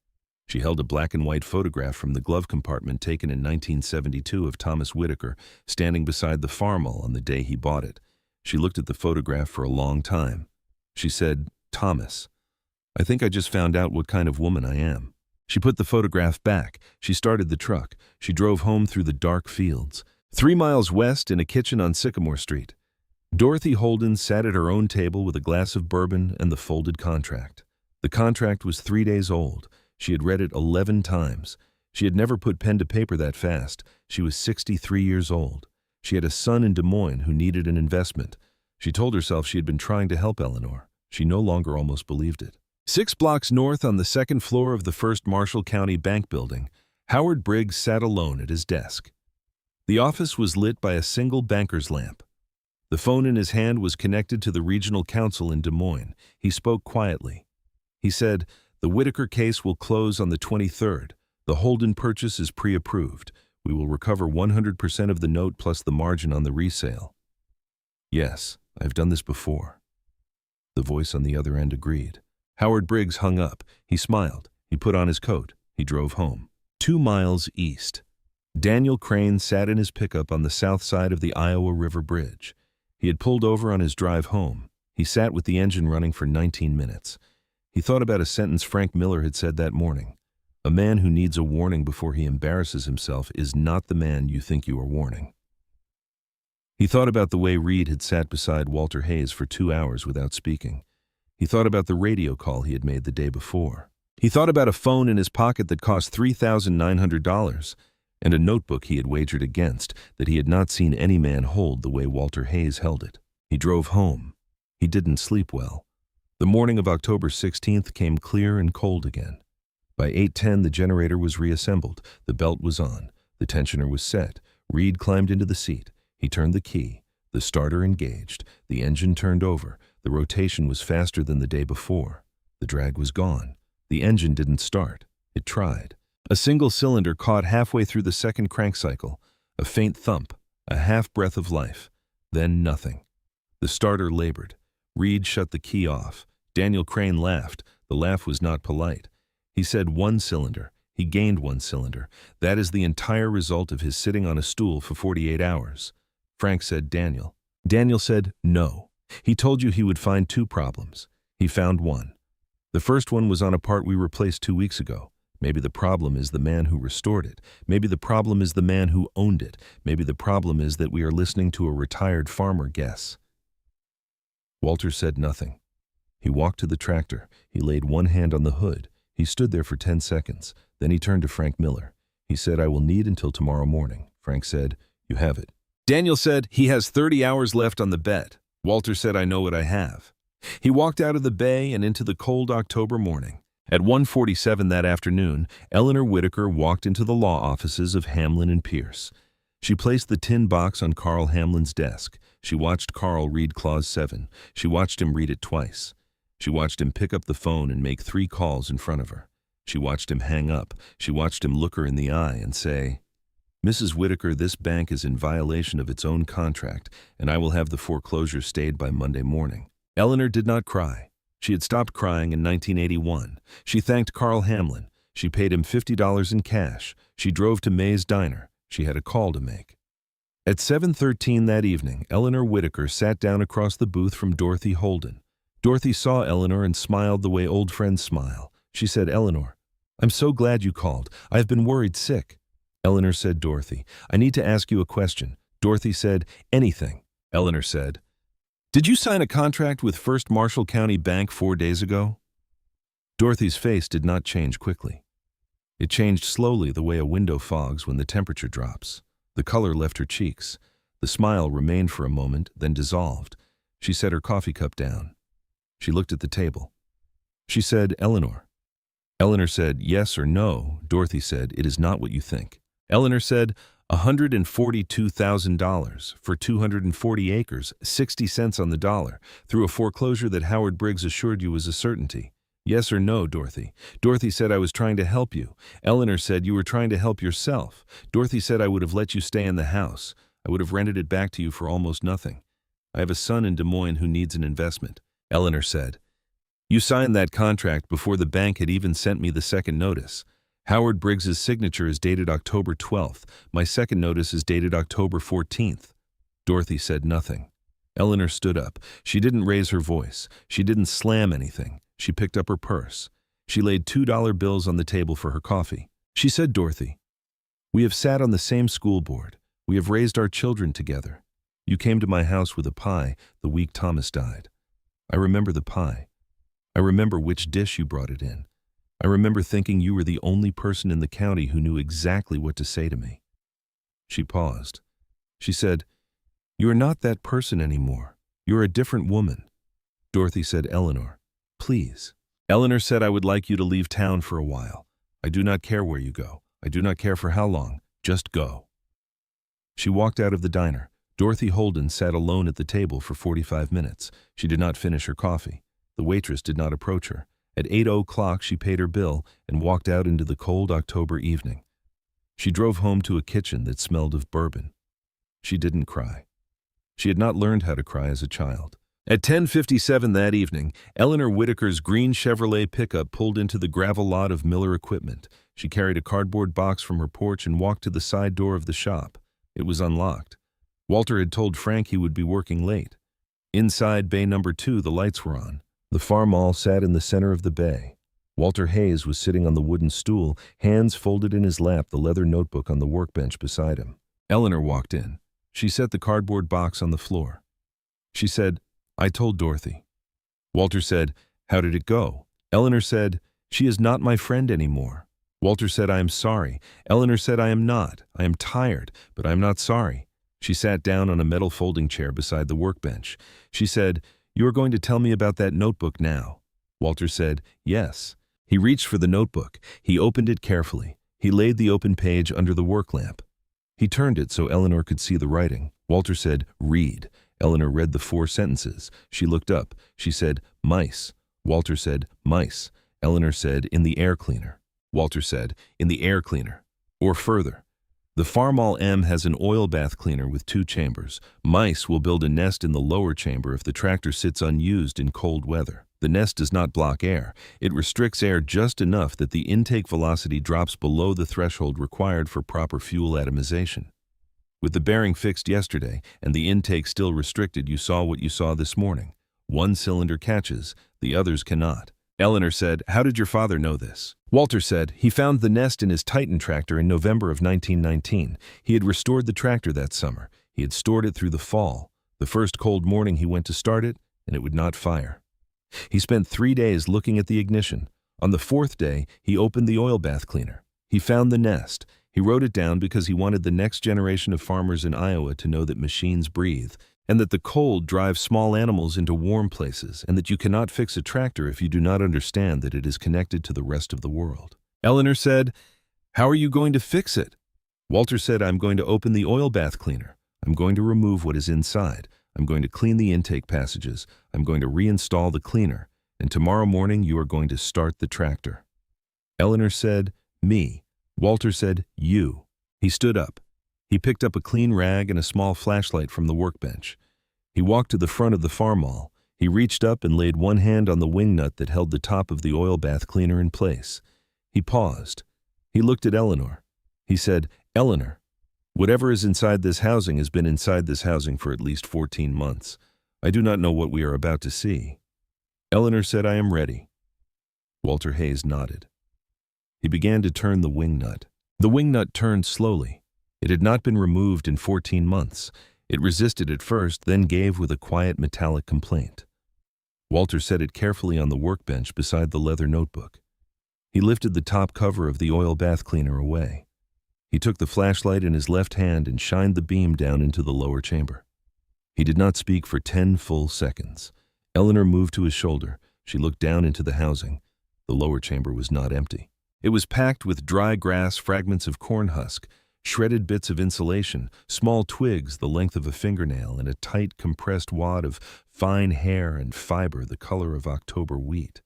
She held a black and white photograph from the glove compartment taken in 1972 of Thomas Whitaker standing beside the farmall on the day he bought it. She looked at the photograph for a long time. She said, "Thomas, I think I just found out what kind of woman I am." She put the photograph back. She started the truck. She drove home through the dark fields. 3 miles west, in a kitchen on Sycamore Street, Dorothy Holden sat at her own table with a glass of bourbon and the folded contract. The contract was 3 days old. She had read it 11 times. She had never put pen to paper that fast. She was 63 years old. She had a son in Des Moines who needed an investment. She told herself she had been trying to help Eleanor. She no longer almost believed it. 6 blocks north on the second floor of the First Marshall County Bank building, Howard Briggs sat alone at his desk. The office was lit by a single banker's lamp. The phone in his hand was connected to the regional counsel in Des Moines. He spoke quietly. He said, "The Whitaker case will close on the 23rd. The Holden purchase is pre-approved. We will recover 100% of the note plus the margin on the resale." "Yes, I've done this before." The voice on the other end agreed. Howard Briggs hung up. He smiled. He put on his coat. He drove home. 2 miles east. Daniel Crane sat in his pickup on the south side of the Iowa River Bridge. He had pulled over on his drive home. He sat with the engine running for 19 minutes. He thought about a sentence Frank Miller had said that morning. "A man who needs a warning before he embarrasses himself is not the man you think you are warning." He thought about the way Reed had sat beside Walter Hayes for 2 hours without speaking. He thought about the radio call he had made the day before. He thought about a phone in his pocket that cost $3,900 and a notebook he had wagered against that he had not seen any man hold the way Walter Hayes held it. He drove home. He didn't sleep well. The morning of October 16th came clear and cold again. By 8:10, the generator was reassembled. The belt was on. The tensioner was set. Reed climbed into the seat. He turned the key. The starter engaged. The engine turned over. The rotation was faster than the day before. The drag was gone. The engine didn't start. It tried. A single cylinder caught halfway through the second crank cycle. A faint thump. A half breath of life. Then nothing. The starter labored. Reed shut the key off. Daniel Crane laughed. The laugh was not polite. He said 1 cylinder. He gained 1 cylinder. That is the entire result of his sitting on a stool for 48 hours. Frank said, "Daniel." Daniel said, "No." He told you he would find 2 problems. He found 1. The first one was on a part we replaced 2 weeks ago. Maybe the problem is the man who restored it. Maybe the problem is the man who owned it. Maybe the problem is that we are listening to a retired farmer guess. Walter said nothing. He walked to the tractor. He laid one hand on the hood. He stood there for 10 seconds. Then he turned to Frank Miller. He said, "I will need until tomorrow morning." Frank said, "You have it." Daniel said, "He has 30 hours left on the bet." Walter said, "I know what I have." He walked out of the bay and into the cold October morning. At 1:47 that afternoon, Eleanor Whitaker walked into the law offices of Hamlin and Pierce. She placed the tin box on Carl Hamlin's desk. She watched Carl read Clause 7. She watched him read it twice. She watched him pick up the phone and make 3 calls in front of her. She watched him hang up. She watched him look her in the eye and say, "Mrs. Whitaker, this bank is in violation of its own contract, and I will have the foreclosure stayed by Monday morning." Eleanor did not cry. She had stopped crying in 1981. She thanked Carl Hamlin. She paid him $50 in cash. She drove to May's Diner. She had a call to make. At 7:13 that evening, Eleanor Whitaker sat down across the booth from Dorothy Holden. Dorothy saw Eleanor and smiled the way old friends smile. She said, "Eleanor, I'm so glad you called. I've been worried sick." Eleanor said, "Dorothy, I need to ask you a question." Dorothy said, "Anything." Eleanor said, "Did you sign a contract with First Marshall County Bank 4 days ago?" Dorothy's face did not change quickly. It changed slowly the way a window fogs when the temperature drops. The color left her cheeks. The smile remained for a moment, then dissolved. She set her coffee cup down. She looked at the table. She said, "Eleanor." Eleanor said, "Yes or no." Dorothy said, "It is not what you think." Eleanor said, $142,000 for 240 acres, 60 cents on the dollar, through a foreclosure that Howard Briggs assured you was a certainty. Yes or no, Dorothy? Dorothy said, "I was trying to help you." Eleanor said, "You were trying to help yourself." Dorothy said, "I would have let you stay in the house. I would have rented it back to you for almost nothing. I have a son in Des Moines who needs an investment." Eleanor said, "You signed that contract before the bank had even sent me the second notice. Howard Briggs's signature is dated October 12th. My second notice is dated October 14th. Dorothy said nothing. Eleanor stood up. She didn't raise her voice. She didn't slam anything. She picked up her purse. She laid $2 bills on the table for her coffee. She said, "Dorothy, we have sat on the same school board. We have raised our children together. You came to my house with a pie the week Thomas died. I remember the pie. I remember which dish you brought it in. I remember thinking you were the only person in the county who knew exactly what to say to me." She paused. She said, "You are not that person anymore. You're a different woman." Dorothy said, "Eleanor, please." Eleanor said, "I would like you to leave town for a while. I do not care where you go. I do not care for how long. Just go." She walked out of the diner. Dorothy Holden sat alone at the table for 45 minutes. She did not finish her coffee. The waitress did not approach her. At 8:00 she paid her bill and walked out into the cold October evening. She drove home to a kitchen that smelled of bourbon. She didn't cry. She had not learned how to cry as a child. At 10:57 that evening, Eleanor Whitaker's green Chevrolet pickup pulled into the gravel lot of Miller Equipment. She carried a cardboard box from her porch and walked to the side door of the shop. It was unlocked. Walter had told Frank he would be working late. Inside bay number 2, the lights were on. The farmall sat in the center of the bay. Walter Hayes was sitting on the wooden stool, hands folded in his lap, the leather notebook on the workbench beside him. Eleanor walked in. She set the cardboard box on the floor. She said, "I told Dorothy." Walter said, "How did it go?" Eleanor said, "She is not my friend anymore." Walter said, "I am sorry." Eleanor said, "I am not. I am tired, but I am not sorry." She sat down on a metal folding chair beside the workbench. She said, "You are going to tell me about that notebook now." Walter said, "Yes." He reached for the notebook. He opened it carefully. He laid the open page under the work lamp. He turned it so Eleanor could see the writing. Walter said, "Read." Eleanor read the 4 sentences. She looked up. She said, "Mice." Walter said, "Mice." Eleanor said, "In the air cleaner." Walter said, "In the air cleaner." Or further. The Farmall M has an oil bath cleaner with 2 chambers. Mice will build a nest in the lower chamber if the tractor sits unused in cold weather. The nest does not block air. It restricts air just enough that the intake velocity drops below the threshold required for proper fuel atomization. With the bearing fixed yesterday and the intake still restricted, you saw what you saw this morning. One cylinder catches, the others cannot. Eleanor said, "How did your father know this?" Walter said, "He found the nest in his Titan tractor in November of 1919. He had restored the tractor that summer. He had stored it through the fall. The first cold morning he went to start it, and it would not fire. He spent 3 days looking at the ignition. On the 4th day, he opened the oil bath cleaner. He found the nest. He wrote it down because he wanted the next generation of farmers in Iowa to know that machines breathe, and that the cold drives small animals into warm places, and that you cannot fix a tractor if you do not understand that it is connected to the rest of the world. Eleanor said, "How are you going to fix it?" Walter said, "I'm going to open the oil bath cleaner. I'm going to remove what is inside. I'm going to clean the intake passages. I'm going to reinstall the cleaner. And tomorrow morning you are going to start the tractor." Eleanor said, "Me." Walter said, "You." He stood up. He picked up a clean rag and a small flashlight from the workbench. He walked to the front of the farm all. He reached up and laid one hand on the wing nut that held the top of the oil bath cleaner in place. He paused. He looked at Eleanor. He said, "Eleanor, whatever is inside this housing has been inside this housing for at least 14 months. I do not know what we are about to see." Eleanor said, "I am ready." Walter Hayes nodded. He began to turn the wing nut. The wing nut turned slowly. It had not been removed in 14 months. It resisted at first, then gave with a quiet metallic complaint. Walter set it carefully on the workbench beside the leather notebook. He lifted the top cover of the oil bath cleaner away. He took the flashlight in his left hand and shined the beam down into the lower chamber. He did not speak for 10 full seconds. Eleanor moved to his shoulder. She looked down into the housing. The lower chamber was not empty. It was packed with dry grass, fragments of corn husk, shredded bits of insulation, small twigs the length of a fingernail, and a tight, compressed wad of fine hair and fiber the color of October wheat.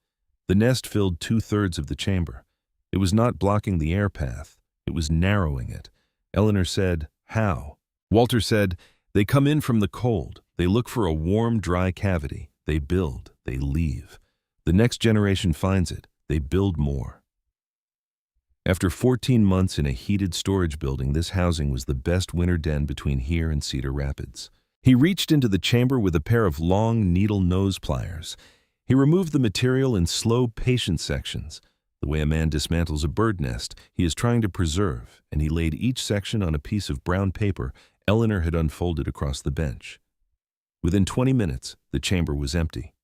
The nest filled 2/3 of the chamber. It was not blocking the air path. It was narrowing it. Eleanor said, "How?" Walter said, "They come in from the cold. They look for a warm, dry cavity. They build. They leave. The next generation finds it. They build more." After 14 months in a heated storage building, this housing was the best winter den between here and Cedar Rapids. He reached into the chamber with a pair of long needle nose pliers. He removed the material in slow, patient sections. The way a man dismantles a bird nest, he is trying to preserve, and he laid each section on a piece of brown paper Eleanor had unfolded across the bench. Within 20 minutes, the chamber was empty.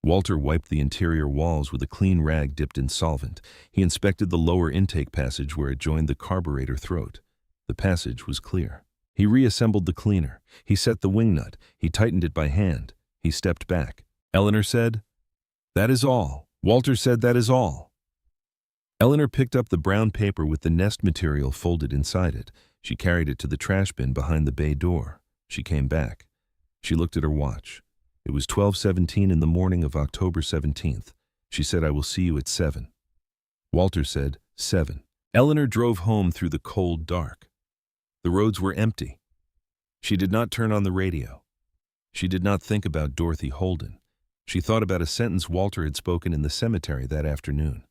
Walter wiped the interior walls with a clean rag dipped in solvent. He inspected the lower intake passage where it joined the carburetor throat. The passage was clear. He reassembled the cleaner. He set the wing nut. He tightened it by hand. He stepped back. Eleanor said, "That is all." Walter said, "That is all." Eleanor picked up the brown paper with the nest material folded inside it. She carried it to the trash bin behind the bay door. She came back. She looked at her watch. It was 12:17 in the morning of October 17th. She said, "I will see you at 7. Walter said, 7. Eleanor drove home through the cold dark. The roads were empty. She did not turn on the radio. She did not think about Dorothy Holden. She thought about a sentence Walter had spoken in the cemetery that afternoon.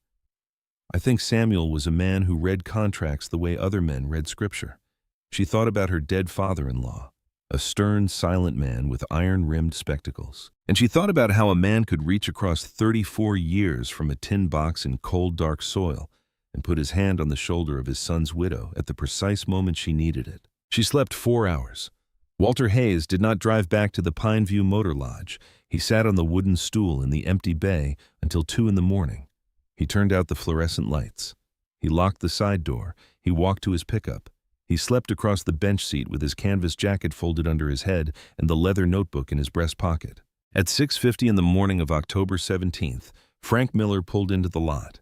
"I think Samuel was a man who read contracts the way other men read scripture." She thought about her dead father-in-law, a stern, silent man with iron-rimmed spectacles. And she thought about how a man could reach across 34 years from a tin box in cold, dark soil and put his hand on the shoulder of his son's widow at the precise moment she needed it. She slept 4 hours. Walter Hayes did not drive back to the Pineview Motor Lodge. He sat on the wooden stool in the empty bay until 2 in the morning. He turned out the fluorescent lights. He locked the side door. He walked to his pickup. He slept across the bench seat with his canvas jacket folded under his head and the leather notebook in his breast pocket. At 6:50 in the morning of October 17th, Frank Miller pulled into the lot.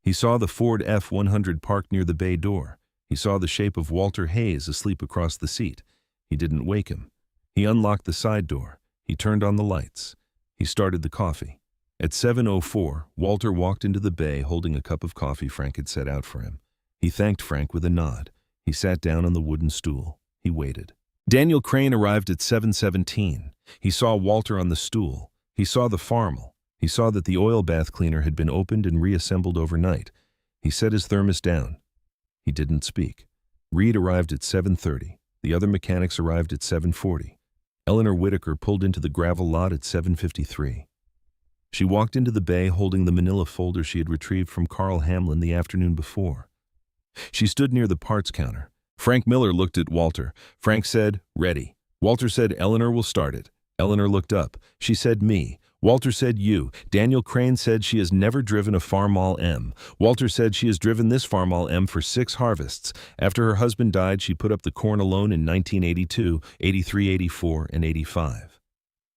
He saw the Ford F-100 parked near the bay door. He saw the shape of Walter Hayes asleep across the seat. He didn't wake him. He unlocked the side door. He turned on the lights. He started the coffee. At 7:04, Walter walked into the bay holding a cup of coffee Frank had set out for him. He thanked Frank with a nod. He sat down on the wooden stool. He waited. Daniel Crane arrived at 7:17. He saw Walter on the stool. He saw the farmal. He saw that the oil bath cleaner had been opened and reassembled overnight. He set his thermos down. He didn't speak. Reed arrived at 7:30. The other mechanics arrived at 7:40. Eleanor Whitaker pulled into the gravel lot at 7:53. She walked into the bay holding the manila folder she had retrieved from Carl Hamlin the afternoon before. She stood near the parts counter. Frank Miller looked at Walter. Frank said, "Ready." Walter said, "Eleanor will start it." Eleanor looked up. She said me. Walter said you. Daniel Crane said she has never driven a Farmall M. Walter said she has driven this Farmall M for 6 harvests. After her husband died, she put up the corn alone in 1982, 83, 84, and 85.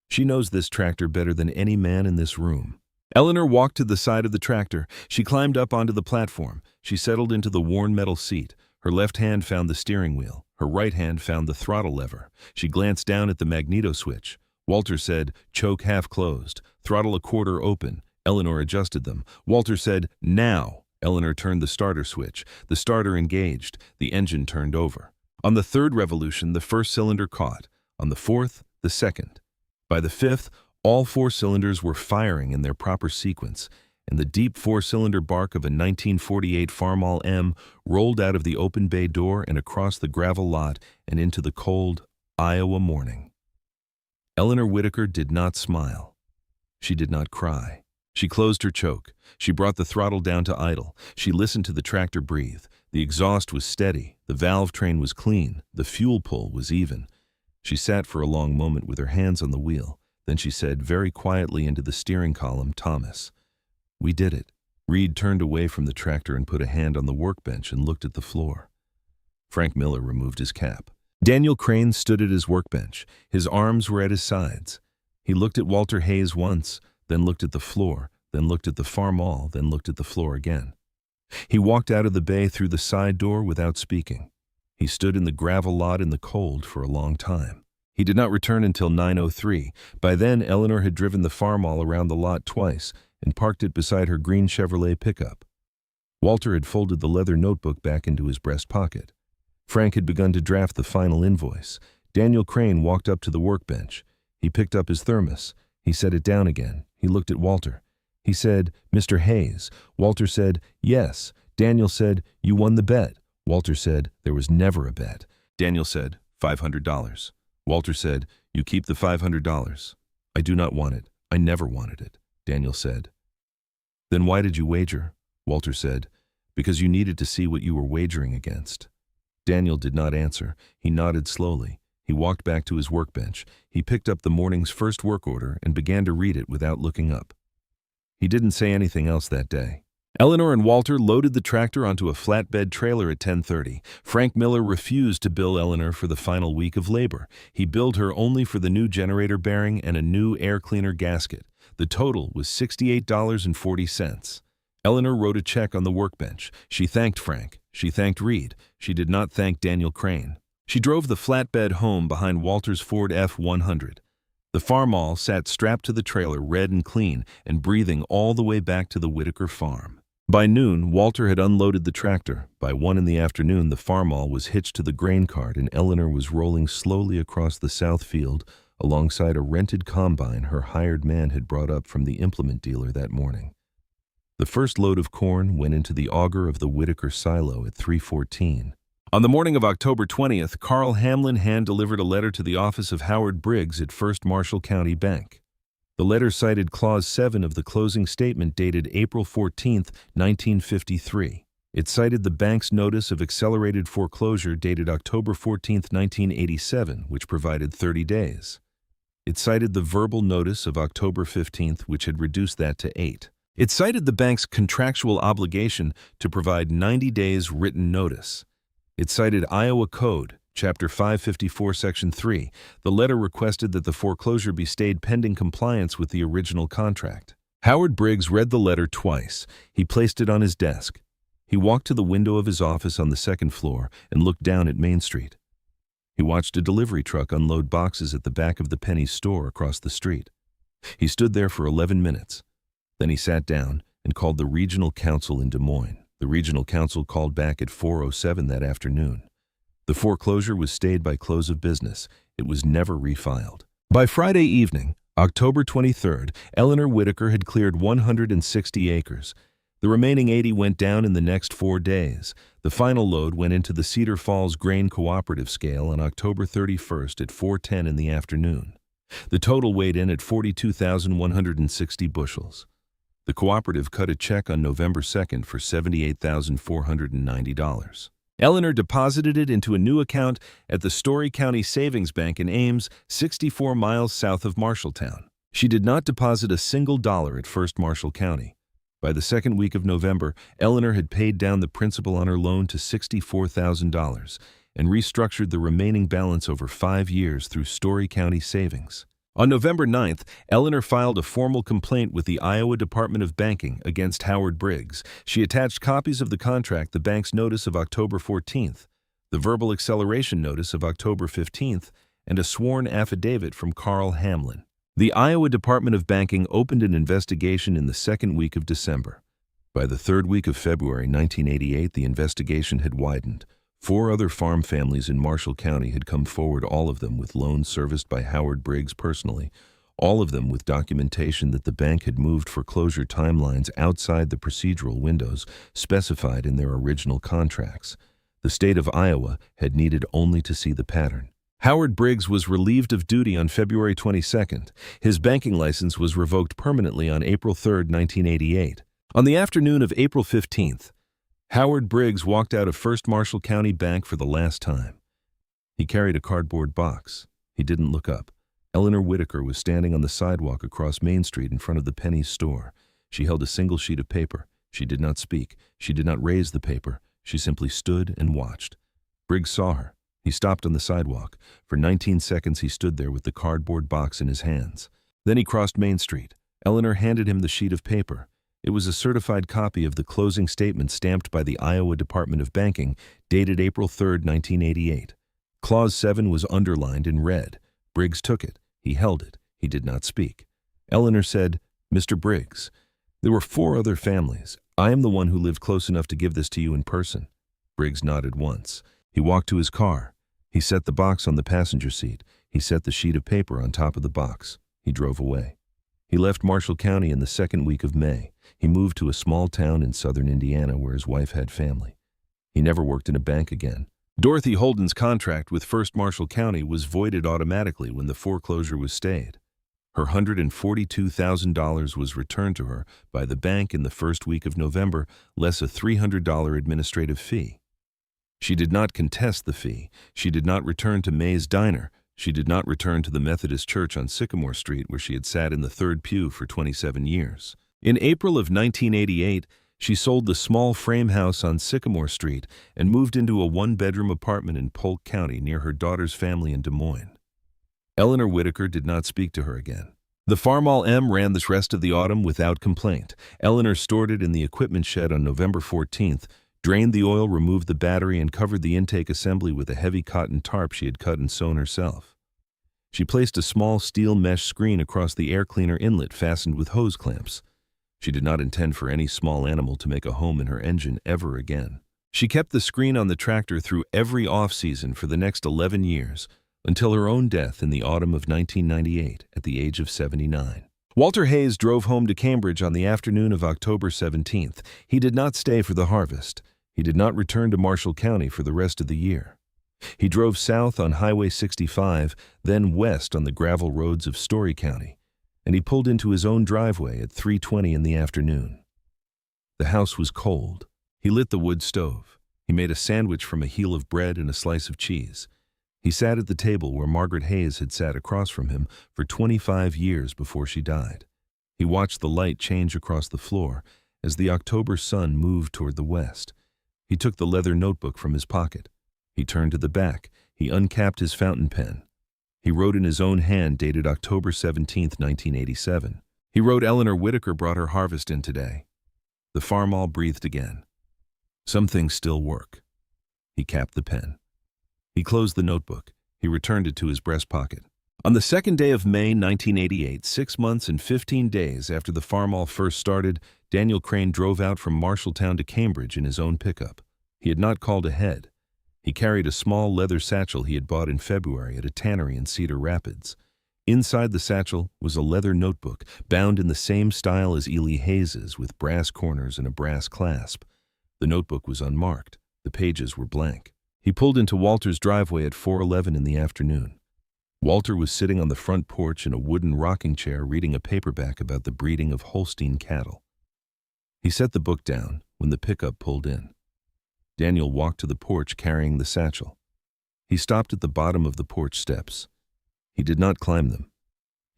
She knows this tractor better than any man in this room. Eleanor walked to the side of the tractor. She climbed up onto the platform. She settled into the worn metal seat. Her left hand found the steering wheel. Her right hand found the throttle lever. She glanced down at the magneto switch. Walter said, choke half closed, throttle a quarter open. Eleanor adjusted them. Walter said, now. Eleanor turned the starter switch. The starter engaged. The engine turned over. On the 3rd revolution, the first cylinder caught. On the 4th, the second. By the 5th, all 4 cylinders were firing in their proper sequence, and the deep 4-cylinder bark of a 1948 Farmall M rolled out of the open bay door and across the gravel lot and into the cold Iowa morning. Eleanor Whitaker did not smile. She did not cry. She closed her choke. She brought the throttle down to idle. She listened to the tractor breathe. The exhaust was steady. The valve train was clean. The fuel pull was even. She sat for a long moment with her hands on the wheel. Then she said very quietly into the steering column, Thomas. We did it. Reed turned away from the tractor and put a hand on the workbench and looked at the floor. Frank Miller removed his cap. Daniel Crane stood at his workbench. His arms were at his sides. He looked at Walter Hayes once, then looked at the floor, then looked at the Farmall, then looked at the floor again. He walked out of the bay through the side door without speaking. He stood in the gravel lot in the cold for a long time. He did not return until 9:03. By then, Eleanor had driven the Farmall around the lot twice and parked it beside her green Chevrolet pickup. Walter had folded the leather notebook back into his breast pocket. Frank had begun to draft the final invoice. Daniel Crane walked up to the workbench. He picked up his thermos. He set it down again. He looked at Walter. He said, Mr. Hayes. Walter said, yes. Daniel said, you won the bet. Walter said, there was never a bet. Daniel said, $500. Walter said, you keep the $500. I do not want it. I never wanted it. Daniel said. Then why did you wager? Walter said, because you needed to see what you were wagering against. Daniel did not answer. He nodded slowly. He walked back to his workbench. He picked up the morning's first work order and began to read it without looking up. He didn't say anything else that day. Eleanor and Walter loaded the tractor onto a flatbed trailer at 10:30. Frank Miller refused to bill Eleanor for the final week of labor. He billed her only for the new generator bearing and a new air cleaner gasket. The total was $68.40. Eleanor wrote a check on the workbench. She thanked Frank. She thanked Reed. She did not thank Daniel Crane. She drove the flatbed home behind Walter's Ford F-100. The Farmall sat strapped to the trailer, red and clean, and breathing all the way back to the Whitaker farm. By noon, Walter had unloaded the tractor. By 1 in the afternoon, the Farmall was hitched to the grain cart, and Eleanor was rolling slowly across the south field alongside a rented combine her hired man had brought up from the implement dealer that morning. The first load of corn went into the auger of the Whitaker silo at 3:14. On the morning of October 20th, Carl Hamlin hand-delivered a letter to the office of Howard Briggs at First Marshall County Bank. The letter cited Clause 7 of the closing statement dated April 14, 1953. It cited the bank's notice of accelerated foreclosure dated October 14, 1987, which provided 30 days. It cited the verbal notice of October 15th, which had reduced that to 8. It cited the bank's contractual obligation to provide 90 days written notice. It cited Iowa Code, Chapter 554, Section 3. The letter requested that the foreclosure be stayed pending compliance with the original contract. Howard Briggs read the letter twice. He placed it on his desk. He walked to the window of his office on the second floor and looked down at Main Street. He watched a delivery truck unload boxes at the back of the Penny's store across the street. He stood there for 11 minutes. Then he sat down and called the regional counsel in Des Moines. The regional counsel called back at 4:07 that afternoon. The foreclosure was stayed by close of business. It was never refiled. By Friday evening, October 23rd, Eleanor Whitaker had cleared 160 acres. The remaining 80 went down in the next 4 days. The final load went into the Cedar Falls Grain Cooperative scale on October 31st at 4:10 in the afternoon. The total weighed in at 42,160 bushels. The cooperative cut a check on November 2nd for $78,490. Eleanor deposited it into a new account at the Story County Savings Bank in Ames, 64 miles south of Marshalltown. She did not deposit a single dollar at First Marshall County. By the second week of November, Eleanor had paid down the principal on her loan to $64,000 and restructured the remaining balance over 5 years through Story County Savings. On November 9th, Eleanor filed a formal complaint with the Iowa Department of Banking against Howard Briggs. She attached copies of the contract, the bank's notice of October 14th, the verbal acceleration notice of October 15th, and a sworn affidavit from Carl Hamlin. The Iowa Department of Banking opened an investigation in the second week of December. By the third week of February 1988, the investigation had widened. 4 other farm families in Marshall County had come forward, all of them with loans serviced by Howard Briggs personally, all of them with documentation that the bank had moved foreclosure timelines outside the procedural windows specified in their original contracts. The state of Iowa had needed only to see the pattern. Howard Briggs was relieved of duty on February 22nd. His banking license was revoked permanently on April 3, 1988. On the afternoon of April 15th, Howard Briggs walked out of First Marshall County Bank for the last time. He carried a cardboard box. He didn't look up. Eleanor Whitaker was standing on the sidewalk across Main Street in front of the Penny's store. She held a single sheet of paper. She did not speak. She did not raise the paper. She simply stood and watched. Briggs saw her. He stopped on the sidewalk. For 19 seconds he stood there with the cardboard box in his hands. Then he crossed Main Street. Eleanor handed him the sheet of paper. It was a certified copy of the closing statement stamped by the Iowa Department of Banking, dated April 3, 1988. Clause 7 was underlined in red. Briggs took it. He held it. He did not speak. Eleanor said, "Mr. Briggs, there were 4 other families. I am the one who lived close enough to give this to you in person." Briggs nodded once. He walked to his car. He set the box on the passenger seat. He set the sheet of paper on top of the box. He drove away. He left Marshall County in the second week of May. He moved to a small town in southern Indiana where his wife had family. He never worked in a bank again. Dorothy Holden's contract with First Marshall County was voided automatically when the foreclosure was stayed. Her $142,000 was returned to her by the bank in the first week of November, less a $300 administrative fee. She did not contest the fee. She did not return to May's Diner. She did not return to the Methodist Church on Sycamore Street where she had sat in the third pew for 27 years. In April of 1988, she sold the small frame house on Sycamore Street and moved into a 1-bedroom apartment in Polk County near her daughter's family in Des Moines. Eleanor Whitaker did not speak to her again. The Farmall M ran the rest of the autumn without complaint. Eleanor stored it in the equipment shed on November 14th, drained the oil, removed the battery, and covered the intake assembly with a heavy cotton tarp she had cut and sewn herself. She placed a small steel mesh screen across the air cleaner inlet fastened with hose clamps. She did not intend for any small animal to make a home in her engine ever again. She kept the screen on the tractor through every off-season for the next 11 years, until her own death in the autumn of 1998 at the age of 79. Walter Hayes drove home to Cambridge on the afternoon of October 17th. He did not stay for the harvest. He did not return to Marshall County for the rest of the year. He drove south on Highway 65, then west on the gravel roads of Story County, and he pulled into his own driveway at 3:20 in the afternoon. The house was cold. He lit the wood stove. He made a sandwich from a heel of bread and a slice of cheese. He sat at the table where Margaret Hayes had sat across from him for 25 years before she died. He watched the light change across the floor as the October sun moved toward the west. He took the leather notebook from his pocket. He turned to the back. He uncapped his fountain pen. He wrote in his own hand, dated October 17, 1987. He wrote, "Eleanor Whitaker brought her harvest in today." The Farmall breathed again. Some things still work. He capped the pen. He closed the notebook. He returned it to his breast pocket. On the 2nd day of May 1988, 6 months and 15 days after the Farmall first started, Daniel Crane drove out from Marshalltown to Cambridge in his own pickup. He had not called ahead. He carried a small leather satchel he had bought in February at a tannery in Cedar Rapids. Inside the satchel was a leather notebook, bound in the same style as Ely Hayes's, with brass corners and a brass clasp. The notebook was unmarked. The pages were blank. He pulled into Walter's driveway at 4:11 in the afternoon. Walter was sitting on the front porch in a wooden rocking chair reading a paperback about the breeding of Holstein cattle. He set the book down when the pickup pulled in. Daniel walked to the porch carrying the satchel. He stopped at the bottom of the porch steps. He did not climb them.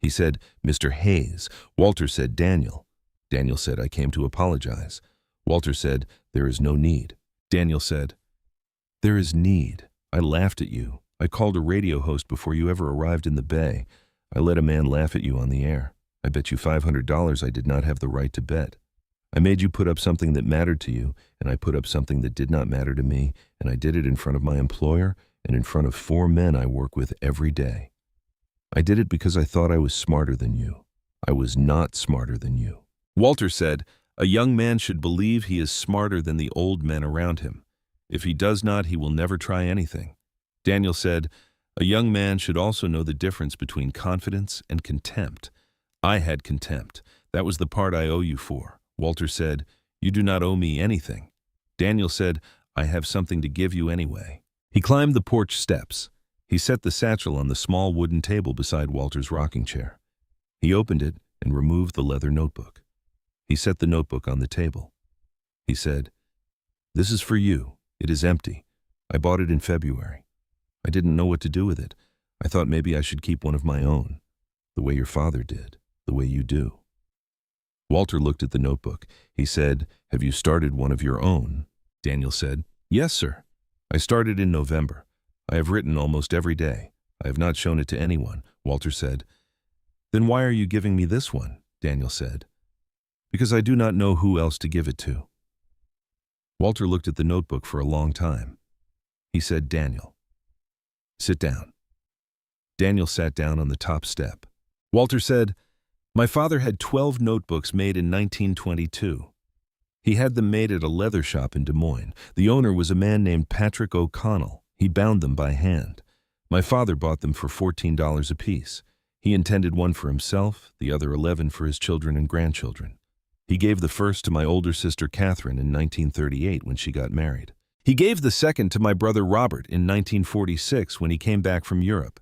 He said, "Mr. Hayes." Walter said, "Daniel." Daniel said, "I came to apologize." Walter said, "There is no need." Daniel said, "There is need. I laughed at you. I called a radio host before you ever arrived in the bay. I let a man laugh at you on the air. I bet you $500 I did not have the right to bet. I made you put up something that mattered to you, and I put up something that did not matter to me, and I did it in front of my employer and in front of 4 men I work with every day. I did it because I thought I was smarter than you. I was not smarter than you." Walter said, "A young man should believe he is smarter than the old men around him. If he does not, he will never try anything." Daniel said, "A young man should also know the difference between confidence and contempt. I had contempt. That was the part I owe you for." Walter said, "You do not owe me anything." Daniel said, "I have something to give you anyway." He climbed the porch steps. He set the satchel on the small wooden table beside Walter's rocking chair. He opened it and removed the leather notebook. He set the notebook on the table. He said, "This is for you. It is empty. I bought it in February. I didn't know what to do with it. I thought maybe I should keep one of my own, the way your father did, the way you do." Walter looked at the notebook. He said, "Have you started one of your own?" Daniel said, "Yes, sir. I started in November. I have written almost every day. I have not shown it to anyone." Walter said, "Then why are you giving me this one?" Daniel said, "Because I do not know who else to give it to." Walter looked at the notebook for a long time. He said, "Daniel, sit down." Daniel sat down on the top step. Walter said, "My father had 12 notebooks made in 1922. He had them made at a leather shop in Des Moines. The owner was a man named Patrick O'Connell. He bound them by hand. My father bought them for $14 apiece. He intended one for himself, the other 11 for his children and grandchildren. He gave the first to my older sister Catherine in 1938 when she got married. He gave the second to my brother Robert in 1946 when he came back from Europe.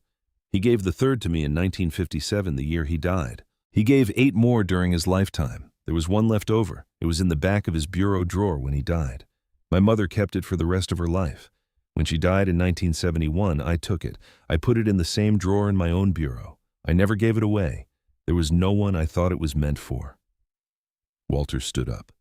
He gave the third to me in 1957, the year he died. He gave 8 more during his lifetime. There was one left over. It was in the back of his bureau drawer when he died. My mother kept it for the rest of her life. When she died in 1971, I took it. I put it in the same drawer in my own bureau. I never gave it away. There was no one I thought it was meant for." Walter stood up.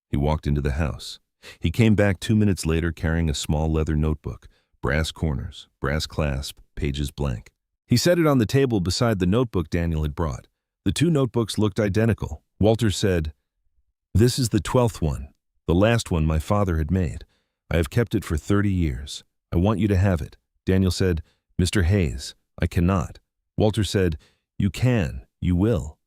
He walked into the house. He came back 2 minutes later carrying a small leather notebook, brass corners, brass clasp, pages blank. He set it on the table beside the notebook Daniel had brought. The 2 notebooks looked identical. Walter said, "This is the 12th one, the last one my father had made. I have kept it for 30 years. I want you to have it." Daniel said, "Mr. Hayes, I cannot." Walter said, "You can, you will."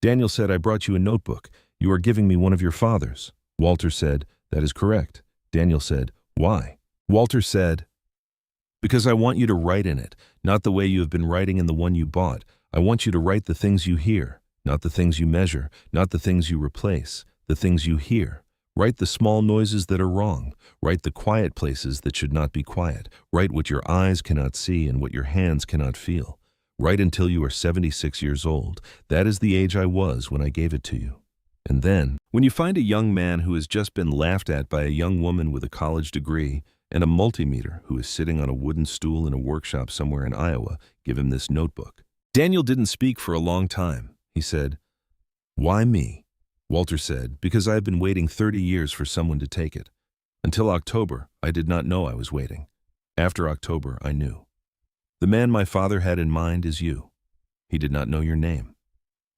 Daniel said, "I brought you a notebook. You are giving me one of your father's." Walter said, "That is correct." Daniel said, "Why?" Walter said, "Because I want you to write in it, not the way you have been writing in the one you bought. I want you to write the things you hear, not the things you measure, not the things you replace, the things you hear. Write the small noises that are wrong. Write the quiet places that should not be quiet. Write what your eyes cannot see and what your hands cannot feel. Write until you are 76 years old. That is the age I was when I gave it to you. And then, when you find a young man who has just been laughed at by a young woman with a college degree and a multimeter who is sitting on a wooden stool in a workshop somewhere in Iowa, give him this notebook." Daniel didn't speak for a long time. He said, "Why me?" Walter said, "Because I have been waiting 30 years for someone to take it. Until October, I did not know I was waiting. After October, I knew. The man my father had in mind is you. He did not know your name.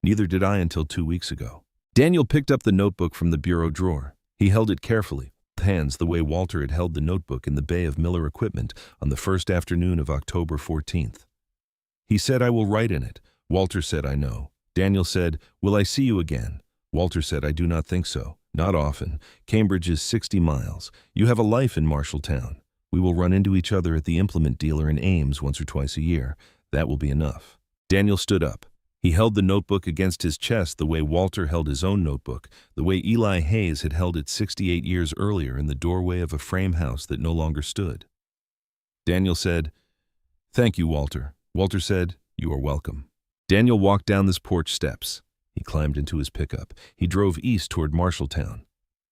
Neither did I until 2 weeks ago." Daniel picked up the notebook from the bureau drawer. He held it carefully, with hands the way Walter had held the notebook in the bay of Miller Equipment on the first afternoon of October 14th. He said, "I will write in it." Walter said, "I know." Daniel said, "Will I see you again?" Walter said, "I do not think so. Not often. Cambridge is 60 miles. You have a life in Marshalltown. We will run into each other at the implement dealer in Ames once or twice a year. That will be enough." Daniel stood up. He held the notebook against his chest the way Walter held his own notebook, the way Eli Hayes had held it 68 years earlier in the doorway of a frame house that no longer stood. Daniel said, "Thank you, Walter." Walter said, "You are welcome." Daniel walked down this porch steps. He climbed into his pickup. He drove east toward Marshalltown.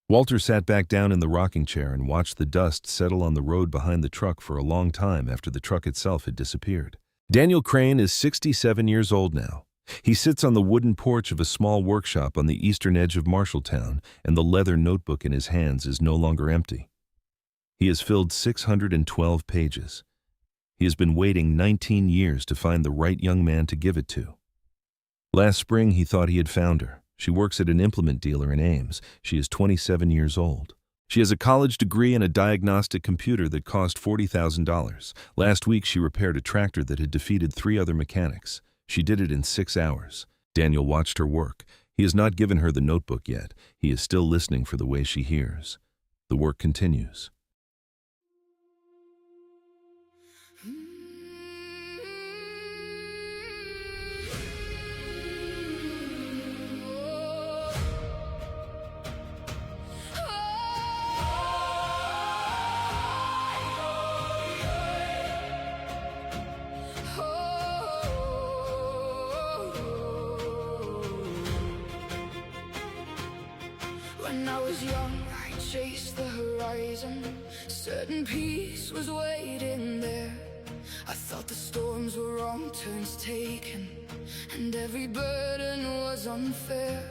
Walter sat back down in the rocking chair and watched the dust settle on the road behind the truck for a long time after the truck itself had disappeared. Daniel Crane is 67 years old now. He sits on the wooden porch of a small workshop on the eastern edge of Marshalltown, and the leather notebook in his hands is no longer empty. He has filled 612 pages. He has been waiting 19 years to find the right young man to give it to. Last spring, he thought he had found her. She works at an implement dealer in Ames. She is 27 years old. She has a college degree and a diagnostic computer that cost $40,000. Last week, she repaired a tractor that had defeated 3 other mechanics. She did it in 6 hours. Daniel watched her work. He has not given her the notebook yet. He is still listening for the way she hears. The work continues. When I was young, I chased the horizon. Certain peace was waiting there. I thought the storms were wrong turns taken, and every burden was unfair.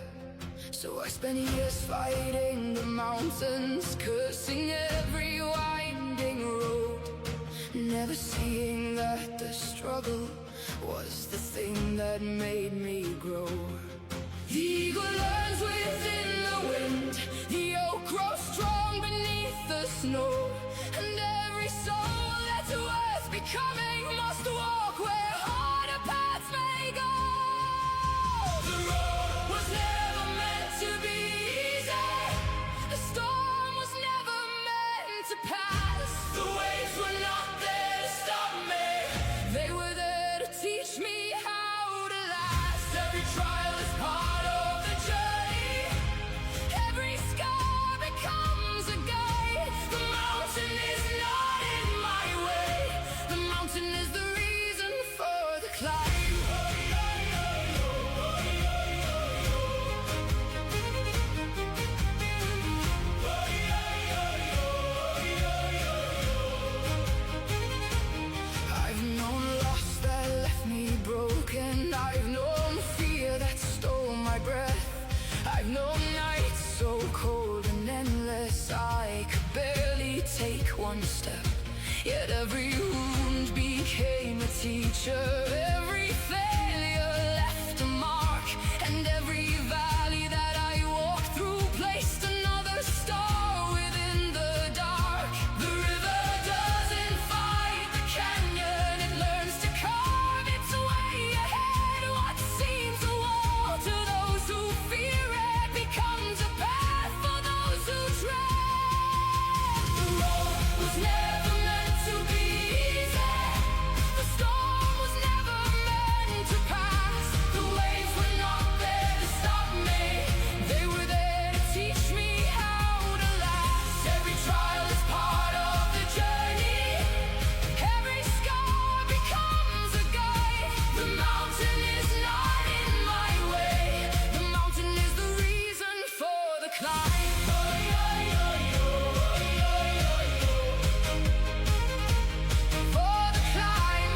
So I spent years fighting the mountains, cursing every winding road, never seeing that the struggle was the thing that made me grow. The eagle learns within the wind, the oak grows strong beneath the snow, and every soul that's worth becoming must walk where harder paths may go. The road was never meant to be easy. The storm was never meant to pass. The waves were not there to stop me. They were there to teach me how to last. Every trial is part of the journey. Every scar becomes a guide. The mountain is not in my way. The mountain is the reason for the climb. I've known loss that left me broken. I've known fear that stole my breath. I've known nights so cold and endless I could barely take one step. Yet every wound became a teacher. Every failure left a mark, and every valley that I walked through placed another star within the dark. The river doesn't fight the canyon, it learns to carve its way ahead. What seems a wall to those who fear it becomes a path for those who tread. The road was never meant to be easy. The storm was never meant to pass. The waves were not there to stop me. They were there to teach me how to last. Every trial is part of the journey. Every scar becomes a guide. The mountain is not in my way. The mountain is the reason for the climb. For the climb.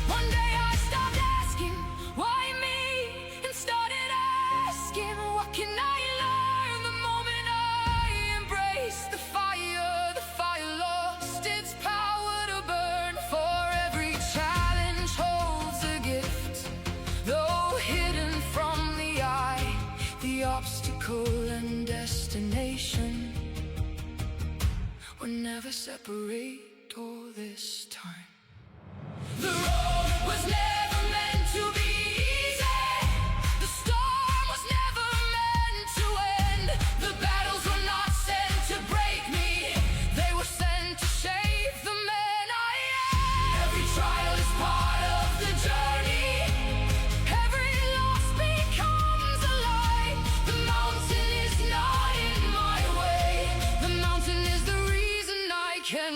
One day I stopped asking, why me? And started asking, what can I learn? The moment I embraced the fire lost its power to burn. For every challenge holds a gift, though hidden from the eye. The obstacle and destination were never separate all this time. The road was never meant to be easy. The storm was never meant to end. The battles were not sent to break me. They were sent to shape the man I am. Every trial is part of the journey. Every loss becomes a light. The mountain is not in my way. The mountain is the reason I can